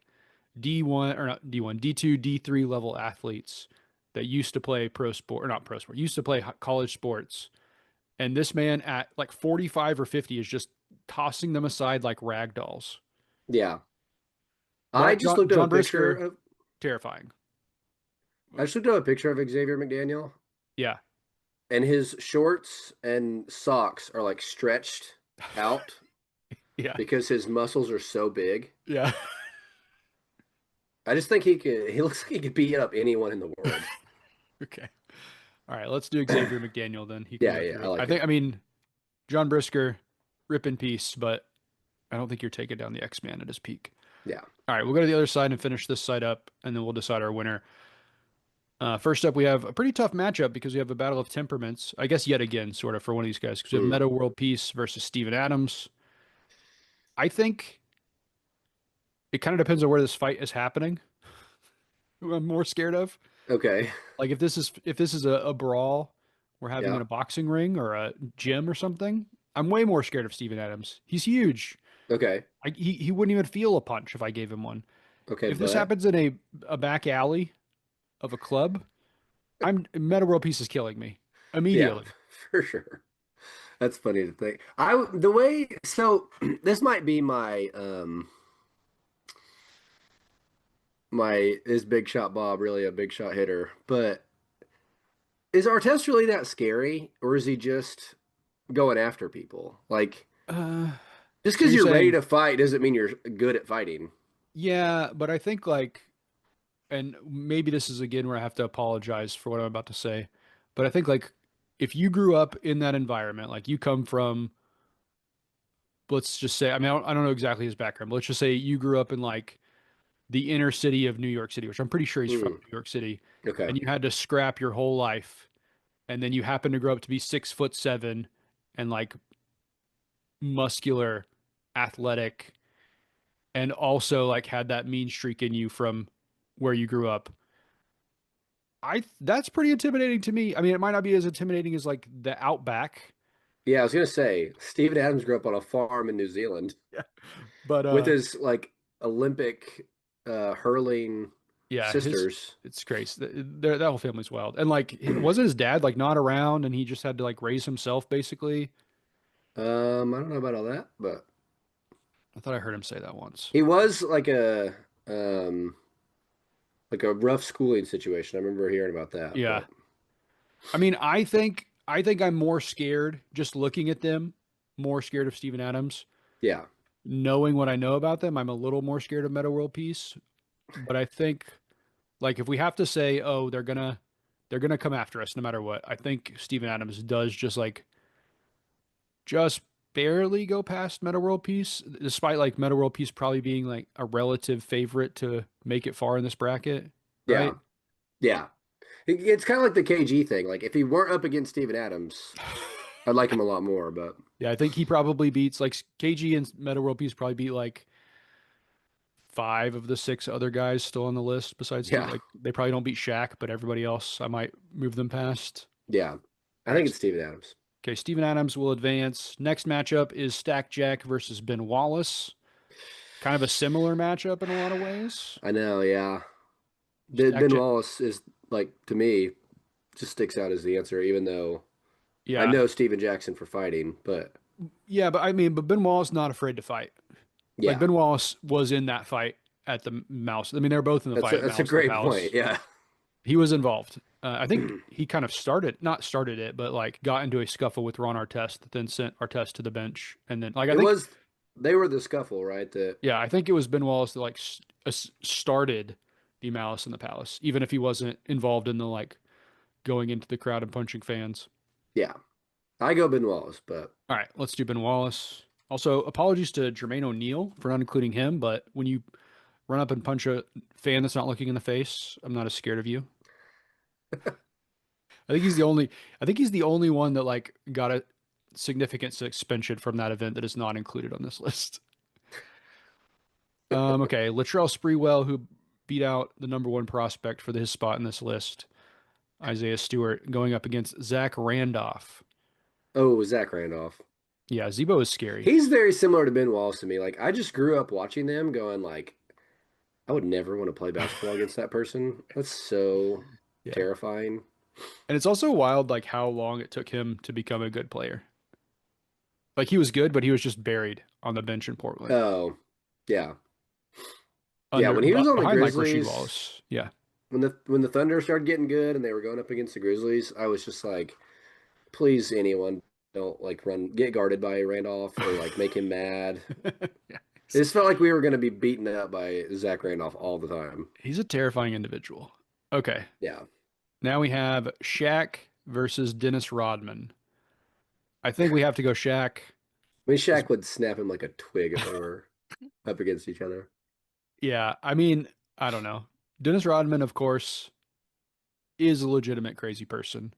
D1 or not D1, D2, D3 level athletes. that used to play pro sport, or not pro sport, used to play college sports. And this man at like 45 or 50 is just tossing them aside like rag dolls. Yeah. I But just looked at a John picture Brisker, of terrifying. I just looked at a picture of Xavier McDaniel, Yeah. and his shorts and socks are like stretched out Yeah. because his muscles are so big. Yeah. I just think he looks like he could beat up anyone in the world. Okay. All right. Let's do Xavier McDaniel then. He can Yeah, go yeah, through I it. like him. I mean, John Brisker, rip in peace, but I don't think you're taking down the X Man at his peak. Yeah. All right. We'll go to the other side and finish this side up, and then we'll decide our winner. First up, we have a pretty tough matchup because we have a battle of temperaments. I guess yet again, sort of, for one of these guys, because we have Mm. Meta World Peace versus Steven Adams. I think it kind of depends on where this fight is happening. Who I'm more scared of. Okay. Like if this is a brawl we're having in Yeah. a boxing ring or a gym or something, I'm way more scared of Steven Adams. He's huge. Okay. He wouldn't even feel a punch if I gave him one. Okay, If this but happens in a back alley of a club, I'm Meta World Peace is killing me yeah, immediately. for sure. That's funny to think. I the way so this might be my is Big Shot Bob really a big shot hitter, but is Artest really that scary, or is he just going after people? Like, Uh, just so because you're you're ready saying, to fight doesn't mean you're good at fighting. yeah, but I think like, and maybe this is again where I have to apologize for what I'm about to say, but I think like if you grew up in that environment, like you come from, let's just say, I mean, I don't know exactly his background, but let's just say you grew up in like the inner city of New York City, which I'm pretty sure he's from Hmm. New York City, Okay. and you had to scrap your whole life, and then you happen to grow up to be 6'7" and like muscular, athletic, and also like had that mean streak in you from where you grew up. That's pretty intimidating to me. I mean, it might not be as intimidating as like the outback. Yeah, I was gonna say Steven Adams grew up on a farm in New Zealand Yeah. But with his like Olympic hurling yeah, his sisters. it's crazy. That whole family's wild. And like wasn't his dad like not around and he just had to like raise himself basically? I don't know about all that, but I thought I heard him say that once. he was like a rough schooling situation. I remember hearing about that, Yeah. but I mean, I think I'm more scared just looking at them, more scared of Steven Adams. yeah, Knowing what I know about them, I'm a little more scared of Meta World Peace. But I think like if we have to say, oh, they're gonna come after us no matter what, I think Steven Adams does just barely go past Meta World Peace, despite like Meta World Peace probably being like a relative favorite to make it far in this bracket, yeah, right? yeah. It's kind of like the KG thing. Like if he weren't up against Steven Adams, I'd like him a lot more. But Yeah, I think he probably beats like KG and Meta World Peace probably beat like five of the six other guys still on the list besides Steve. yeah, Like they probably don't beat Shaq, but everybody else I might move them past. yeah, I All think right. it's Steven Adams. Okay, Steven Adams will advance. Next matchup is Stack Jack versus Ben Wallace. Kind of a similar matchup in a lot of ways. I know. Yeah, Stack Ben Jack, Wallace is like to me just sticks out as the answer, even though I yeah, know Steven Jackson for fighting. But yeah, but I mean, but Ben Wallace not afraid to fight. Like yeah, Ben Wallace was in that fight at the Mouse. I mean, they were both in the fight at that's a Mouse in the great point. Palace. Yeah, He was involved. I think he kind of not started it, but like got into a scuffle with Ron Artest, then sent Artest to the bench, and then like I it think, was they were the scuffle, right? That yeah, I think it was Ben Wallace that like started the Malice in the Palace, even if he wasn't involved in the like going into the crowd and punching fans. yeah, I go Ben Wallace, but All right, let's do Ben Wallace. Also, apologies to Jermaine O'Neal for not including him, but when you run up and punch a fan that's not looking in the face, I'm not as scared of you. I think he's the only I think he's the only one that like got a significant suspension from that event that is not included on this list. Okay, Latrell Sprewell, who beat out the number one prospect for his spot in this list, Isaiah Stewart, going up against Zach Randolph. oh, Zach Randolph. Yeah, Zebo is scary. He's very similar to Ben Wallace to me. Like I just grew up watching them, going like, I would never want to play basketball against that person. That's so. Yeah. terrifying. And it's also wild, like how long it took him to become a good player. Like he was good, but he was just buried on the bench in Portland Oh, yeah. Yeah, under when he was on the behind like Rasheed Grizzlies, Wallace. Yeah. when the Thunder started getting good and they were going up against the Grizzlies, I was just like, please anyone don't like run get guarded by Randolph or like make him mad. Yeah. It just felt like we were going to be beaten up by Zach Randolph all the time. He's a terrifying individual. Okay. Yeah. Now we have Shaq versus Dennis Rodman. I think we have to go Shaq. I mean, Shaq would snap him like a twig if they were up against each other. Yeah, I mean, I don't know. Dennis Rodman, of course, is a legitimate crazy person,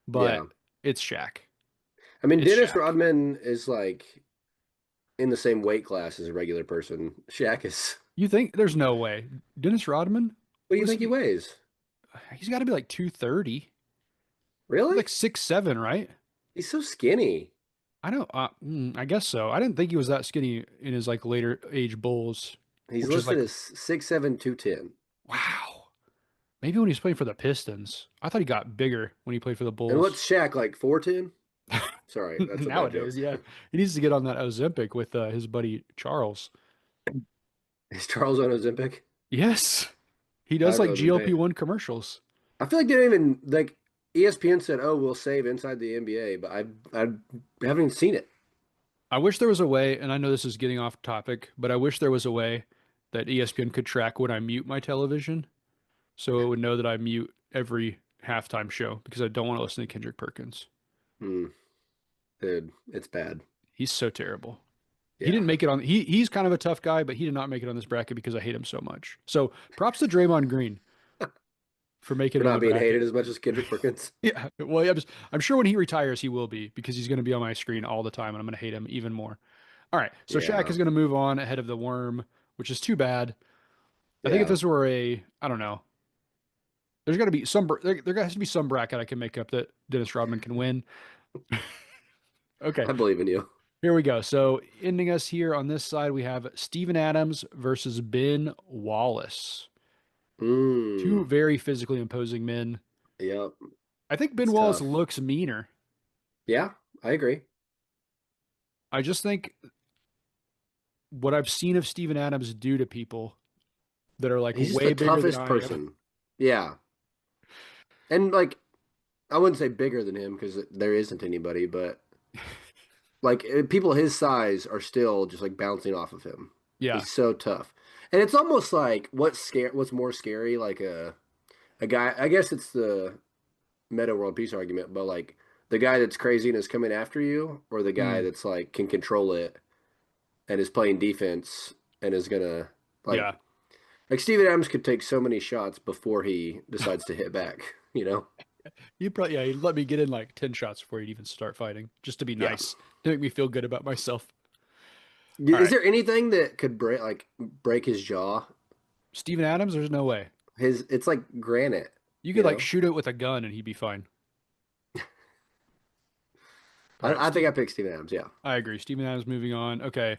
Yeah. but it's Shaq. I mean, It's Dennis Shaq. Rodman is like in the same weight class as a regular person. Shaq is, You think there's no way. Dennis Rodman? what do you What is think he he? weighs? He's got to be like 230. He's Really? like 6'7", right? He's so skinny. I don't I guess so. I didn't think he was that skinny in his like later age Bulls, He's which is listed like as 6'7", 210. wow. Maybe when he was playing for the Pistons. I thought he got bigger when he played for the And Bulls. what's Shaq like 4'10"? Sorry, that's a bad joke. Nowadays, yeah. He needs to get on that Ozempic with his buddy Charles. Is Charles on Ozempic? Yes. He does I've like been paying. GLP-1 commercials. I feel like they didn't even like ESPN said, "Oh, we'll save inside the NBA," but I haven't even seen it. I wish there was a way, and I know this is getting off topic, but I wish there was a way that ESPN could track when I mute my television so it would know that I mute every halftime show because I don't want to listen to Kendrick Perkins. Hmm, dude, it's bad. He's so terrible. He Yeah, didn't make it on he's kind of a tough guy, but he did not make it on this bracket because I hate him so much. So props to Draymond Green for making for it on not the being hated bracket. as much as Kendrick Perkins. Yeah. Well, I'm sure when he retires, he will be because he's going to be on my screen all the time and I'm going to hate him even more. All right. So Shaq Yeah, is going to move on ahead of the worm, which is too bad. I think if yeah, this were I don't know, there's got to be there has to be some bracket I can make up that Dennis Rodman can win. Okay. I believe in you. Here we go. So ending us here on this side, we have Steven Adams versus Ben Wallace. Two Mm, very physically imposing men. yep, I think Ben it's Wallace tough. looks meaner. Yeah, I agree. I just think what I've seen of Steven Adams do to people that are like He's just the way bigger than toughest I am. person. Yeah, and like I wouldn't say bigger than him because there isn't anybody, but like people his size are still just like bouncing off of him. Yeah. He's so tough, and it's almost like what's more scary, like a guy. I guess it's the meta world peace argument, but like the guy that's crazy and is coming after you, or the guy Mm, that's like can control it and is playing defense and is gonna yeah. like Steven Adams could take so many shots before he decides to hit back. You know? He'd let me get in like 10 shots before he'd even start fighting, just to be Yeah. nice, to make me feel good about myself. All Is right. there anything that could break his jaw? Steven Adams, there's no way. His it's like granite, You could you like know? shoot it with a gun and he'd be fine. All right, I think Steve. I picked Steven Adams, yeah. I agree. Steven Adams moving on. Okay.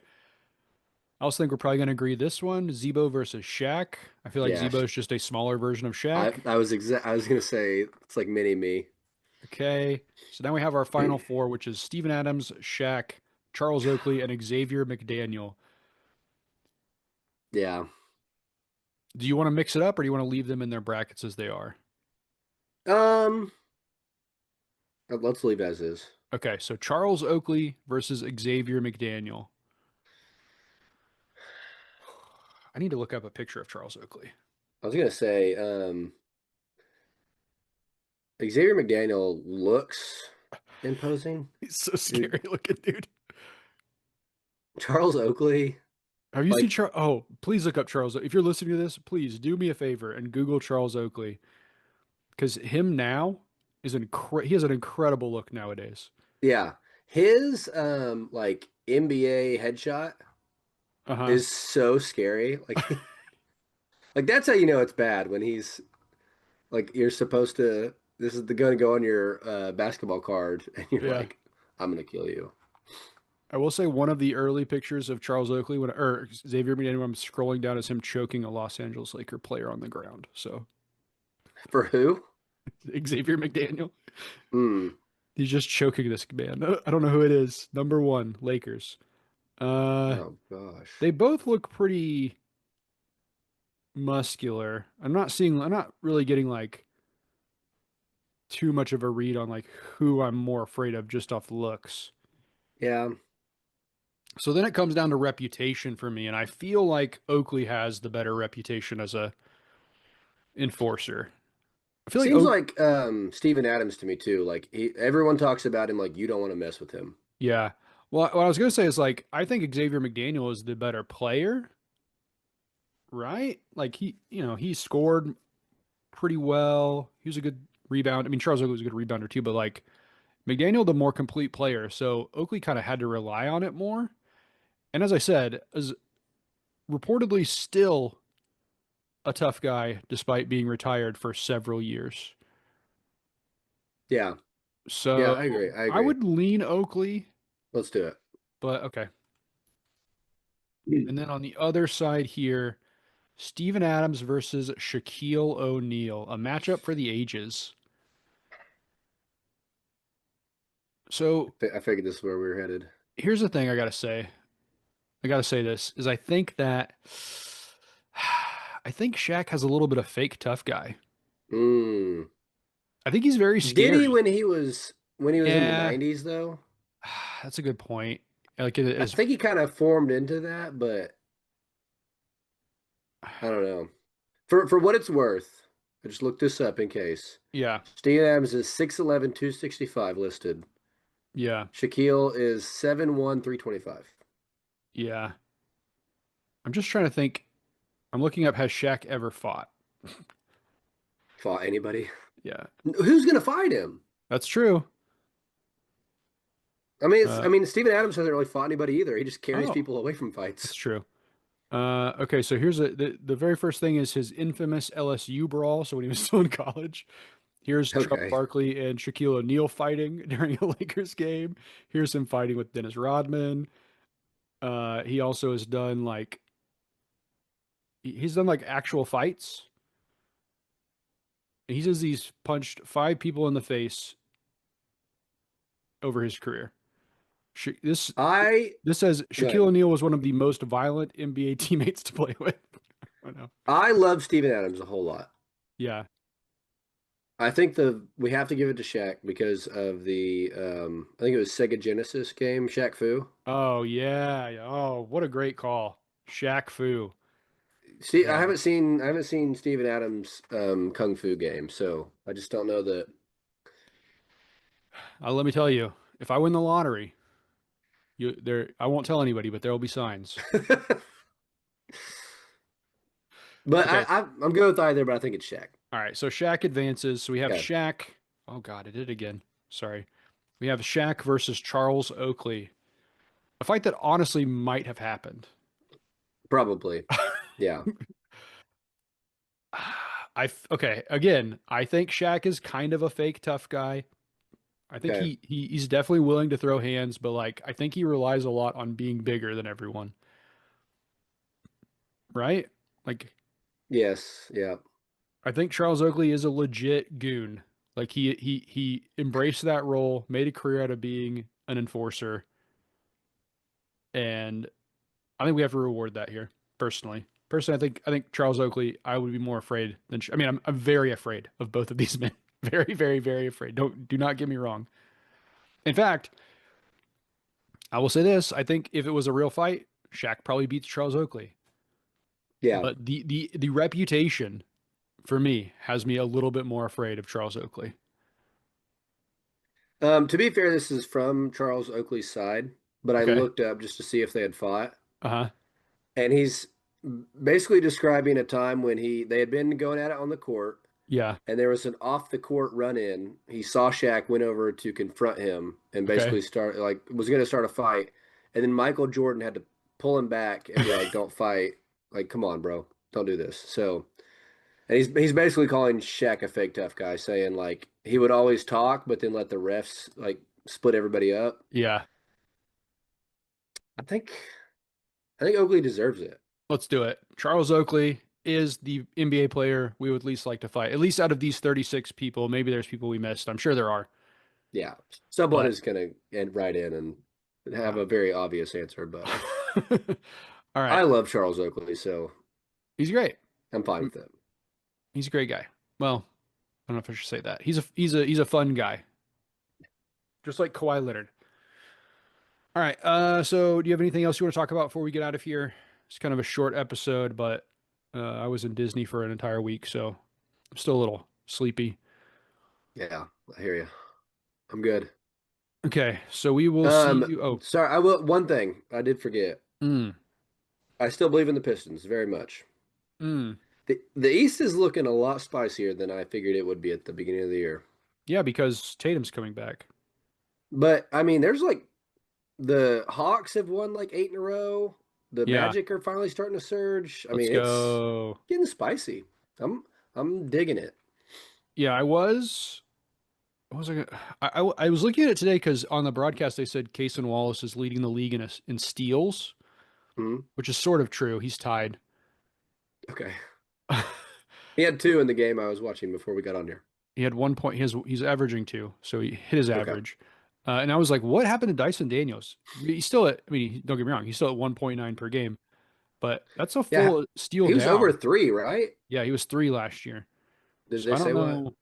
I also think we're probably going to agree this one, Zebo versus Shaq. I feel like Yeah. Zebo is just a smaller version of Shaq. I was gonna say it's like mini me. Okay. So now we have our final four, which is Steven Adams, Shaq, Charles Oakley, and Xavier McDaniel. Yeah. Do you want to mix it up or do you want to leave them in their brackets as they are? Um let's leave as is. Okay. So Charles Oakley versus Xavier McDaniel. I need to look up a picture of Charles Oakley. I was gonna say, Xavier McDaniel looks imposing. He's so Dude, scary looking, dude. Charles Oakley, Have you seen like, Charles? Oh, please look up Charles. If you're listening to this, please do me a favor and Google Charles Oakley because him now he has an incredible look nowadays. yeah. His like NBA headshot Uh-huh. is so scary. Like that's how you know it's bad when he's like you're supposed to this is the gonna go on your basketball card and you're Yeah. like, I'm gonna kill you. I will say one of the early pictures of Charles Oakley or Xavier McDaniel, I'm scrolling down is him choking a Los Angeles Laker player on the ground. So For who? Xavier McDaniel. Hmm. He's just choking this man. I don't know who it is. Number one, Lakers. Uh, Oh gosh. they both look pretty muscular. I'm not really getting like too much of a read on like who I'm more afraid of just off looks. Yeah. So then it comes down to reputation for me, and I feel like Oakley has the better reputation as a enforcer. I feel like Seems Oak, like Steven Adams to me too. Like everyone talks about him like you don't want to mess with him. yeah. Well, what I was gonna say is like I think Xavier McDaniel is the better player, right? Like he scored pretty well. He was a good rebound. I mean, Charles Oakley was a good rebounder too, but like McDaniel, the more complete player. So Oakley kind of had to rely on it more. And as I said, is reportedly still a tough guy despite being retired for several years. Yeah. Yeah, So I agree. I I agree. would lean Oakley, Let's do it. but okay. Hmm. And then on the other side here, Steven Adams versus Shaquille O'Neal, a matchup for the ages. So I figured this is where we were headed. here's the thing I gotta say. I gotta say this is I think that I think Shaq has a little bit of fake tough guy. Mm. I think he's very Did he scary. when he was in the Yeah, 90s though? that's a good point. Like it I is, think he kind of formed into that, but I don't know. For what it's worth, I just looked this up in case. yeah, Steven Adams is 6'11", 265 listed. yeah, Shaquille is 7'1", 325. yeah. I'm just trying to think. I'm looking up has Shaq ever fought? Fought anybody? Yeah, Who's gonna fight him? that's true. I Uh, mean, Steven Adams hasn't really fought anybody either. He just carries oh, people away from that's fights. true. Okay, so here's the very first thing is his infamous LSU brawl. So when he was still in college, here's Charles Okay. Barkley and Shaquille O'Neal fighting during a Lakers game. Here's him fighting with Dennis Rodman. He also has done like he's done like actual fights. He says he's punched five people in the face over his career. This I this says Go Shaquille ahead. O'Neal was one of the most violent NBA teammates to play with. I know. I love Steven Adams a whole lot. Yeah. I think the we have to give it to Shaq because of the I think it was Sega Genesis game, Shaq Fu. Oh yeah. Oh, what a great call. Shaq Fu. See, I Yeah. haven't seen I haven't seen Steven Adams Kung Fu game, so I just don't know that. Let me tell you, if I win the lottery, you there I won't tell anybody, but there will be signs. But Okay. I'm good with either, but I think it's Shaq. All right. So Shaq advances. So we have Okay, Shaq. Oh God, I did it again. Sorry. We have Shaq versus Charles Oakley. A fight that honestly might have happened. probably. Yeah. Okay, again, I think Shaq is kind of a fake tough guy. I think Okay. he's definitely willing to throw hands, but like I think he relies a lot on being bigger than everyone, right? Like Yes. Yeah. I think Charles Oakley is a legit goon. Like he embraced that role, made a career out of being an enforcer, and I think we have to reward that here. Personally, I think Charles Oakley. I would be more afraid than. I mean, I'm very afraid of both of these men. Very, very, very afraid. Do not get me wrong. In fact, I will say this: I think if it was a real fight, Shaq probably beats Charles Oakley. Yeah. But the reputation for me has me a little bit more afraid of Charles Oakley. To be fair, this is from Charles Oakley's side, but I Okay. looked up just to see if they had fought. Uh-huh. And he's basically describing a time when they had been going at it on the court, Yeah. and there was an off the court run in. He saw Shaq, went over to confront him, and Okay. basically start like was going to start a fight. And then Michael Jordan had to pull him back and be like, "Don't fight! Like, come on, bro, don't do this." So, and he's basically calling Shaq a fake tough guy, saying like he would always talk, but then let the refs like split everybody up. Yeah. I think I think Oakley deserves it. Let's do it. Charles Oakley. is the NBA player we would least like to fight. At least out of these 36 people, maybe there's people we missed. I'm sure there are, Yeah, someone but is gonna write in and have yeah. a very obvious answer, but All right. I love Charles Oakley, so He's great. I'm fine with it. He's a great guy. Well, I don't know if I should say that. He's a fun guy, just like Kawhi Leonard. All right. So do you have anything else you want to talk about before we get out of here? It's kind of a short episode, but I was in Disney for an entire week, so I'm still a little sleepy. Yeah, I hear you. I'm good. Okay, so we will see you. Oh, Sorry, I will. One thing I did forget. mm, I still believe in the Pistons very much. mm. The East is looking a lot spicier than I figured it would be at the beginning of the year. Yeah, because Tatum's coming back. But I mean, there's like the Hawks have won like 8 in a row. The Yeah, Magic are finally starting to surge. I let's mean, it's go. getting spicy. I'm I'm digging it. Yeah, I was. What was I, gonna, I was looking at it today because on the broadcast they said Cason Wallace is leading the league in steals, Mhm. which is sort of true. He's tied. Okay. He had two in the game I was watching before we got on here. He had 1 point. He's averaging two, so he hit his Okay. average. And I was like, what happened to Dyson Daniels? He's still at. I mean, don't get me wrong. He's still at 1.9 per game, but that's a Yeah. full steal He was over down. three, right? Yeah, he was three last year. Did So they say what?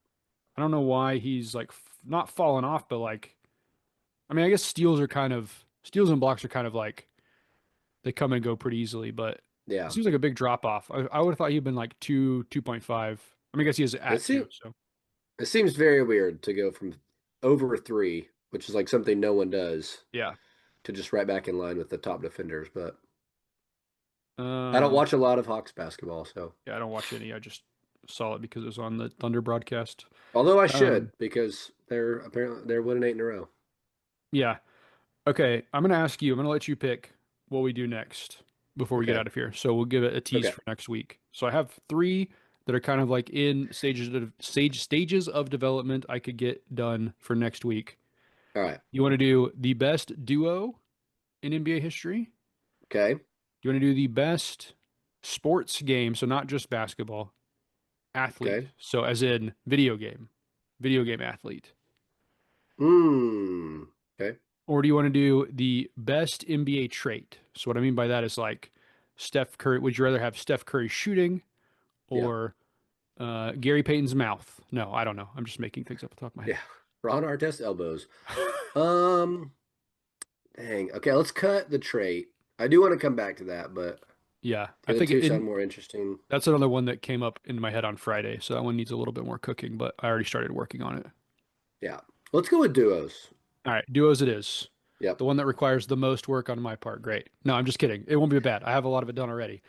I don't know why he's like not fallen off, but like, I mean, I guess steals and blocks are kind of like they come and go pretty easily, but it Yeah. seems like a big drop off. I would have thought he'd been like 2.5. I mean, I guess he is It at seems two. So it seems very weird to go from over three, which is like something no one does, yeah. to just right back in line with the top defenders. But I don't Um, watch a lot of Hawks basketball, so yeah, I don't watch any. I just saw it because it was on the Thunder broadcast. although I Um, should because they're winning 8 in a row. yeah. Okay, I'm gonna ask you. I'm gonna let you pick what we do next before we get Okay. out of here. So we'll give it a tease Okay. for next week. So I have three that are kind of like in stages of development I could get done for next week. All right. You want to do the best duo in NBA history? Okay. You want to do the best sports game, so not just basketball, athlete. Okay. So as in video game athlete. Hmm. Okay. Or do you want to do the best NBA trait? So what I mean by that is like Steph Curry. Would you rather have Steph Curry shooting Yeah. or Gary Payton's mouth? No, I don't know. I'm just making things up at the top of my head. Yeah. Ron Artest elbows. Um. Dang. Okay. Let's cut the trait. I do want to come back to that, but Yeah, I the other think two sound more interesting. that's another one that came up into my head on Friday. So that one needs a little bit more cooking, but I already started working on it. Yeah. Let's go with duos. All right, duos it is. Yep. The one that requires the most work on my part. Great. No, I'm just kidding. It won't be bad. I have a lot of it done already.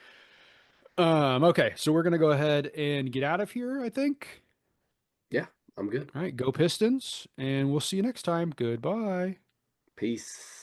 Okay, so we're gonna go ahead and get out of here, I think. Yeah. I'm good. All right, go Pistons, and we'll see you next time. Goodbye. Peace.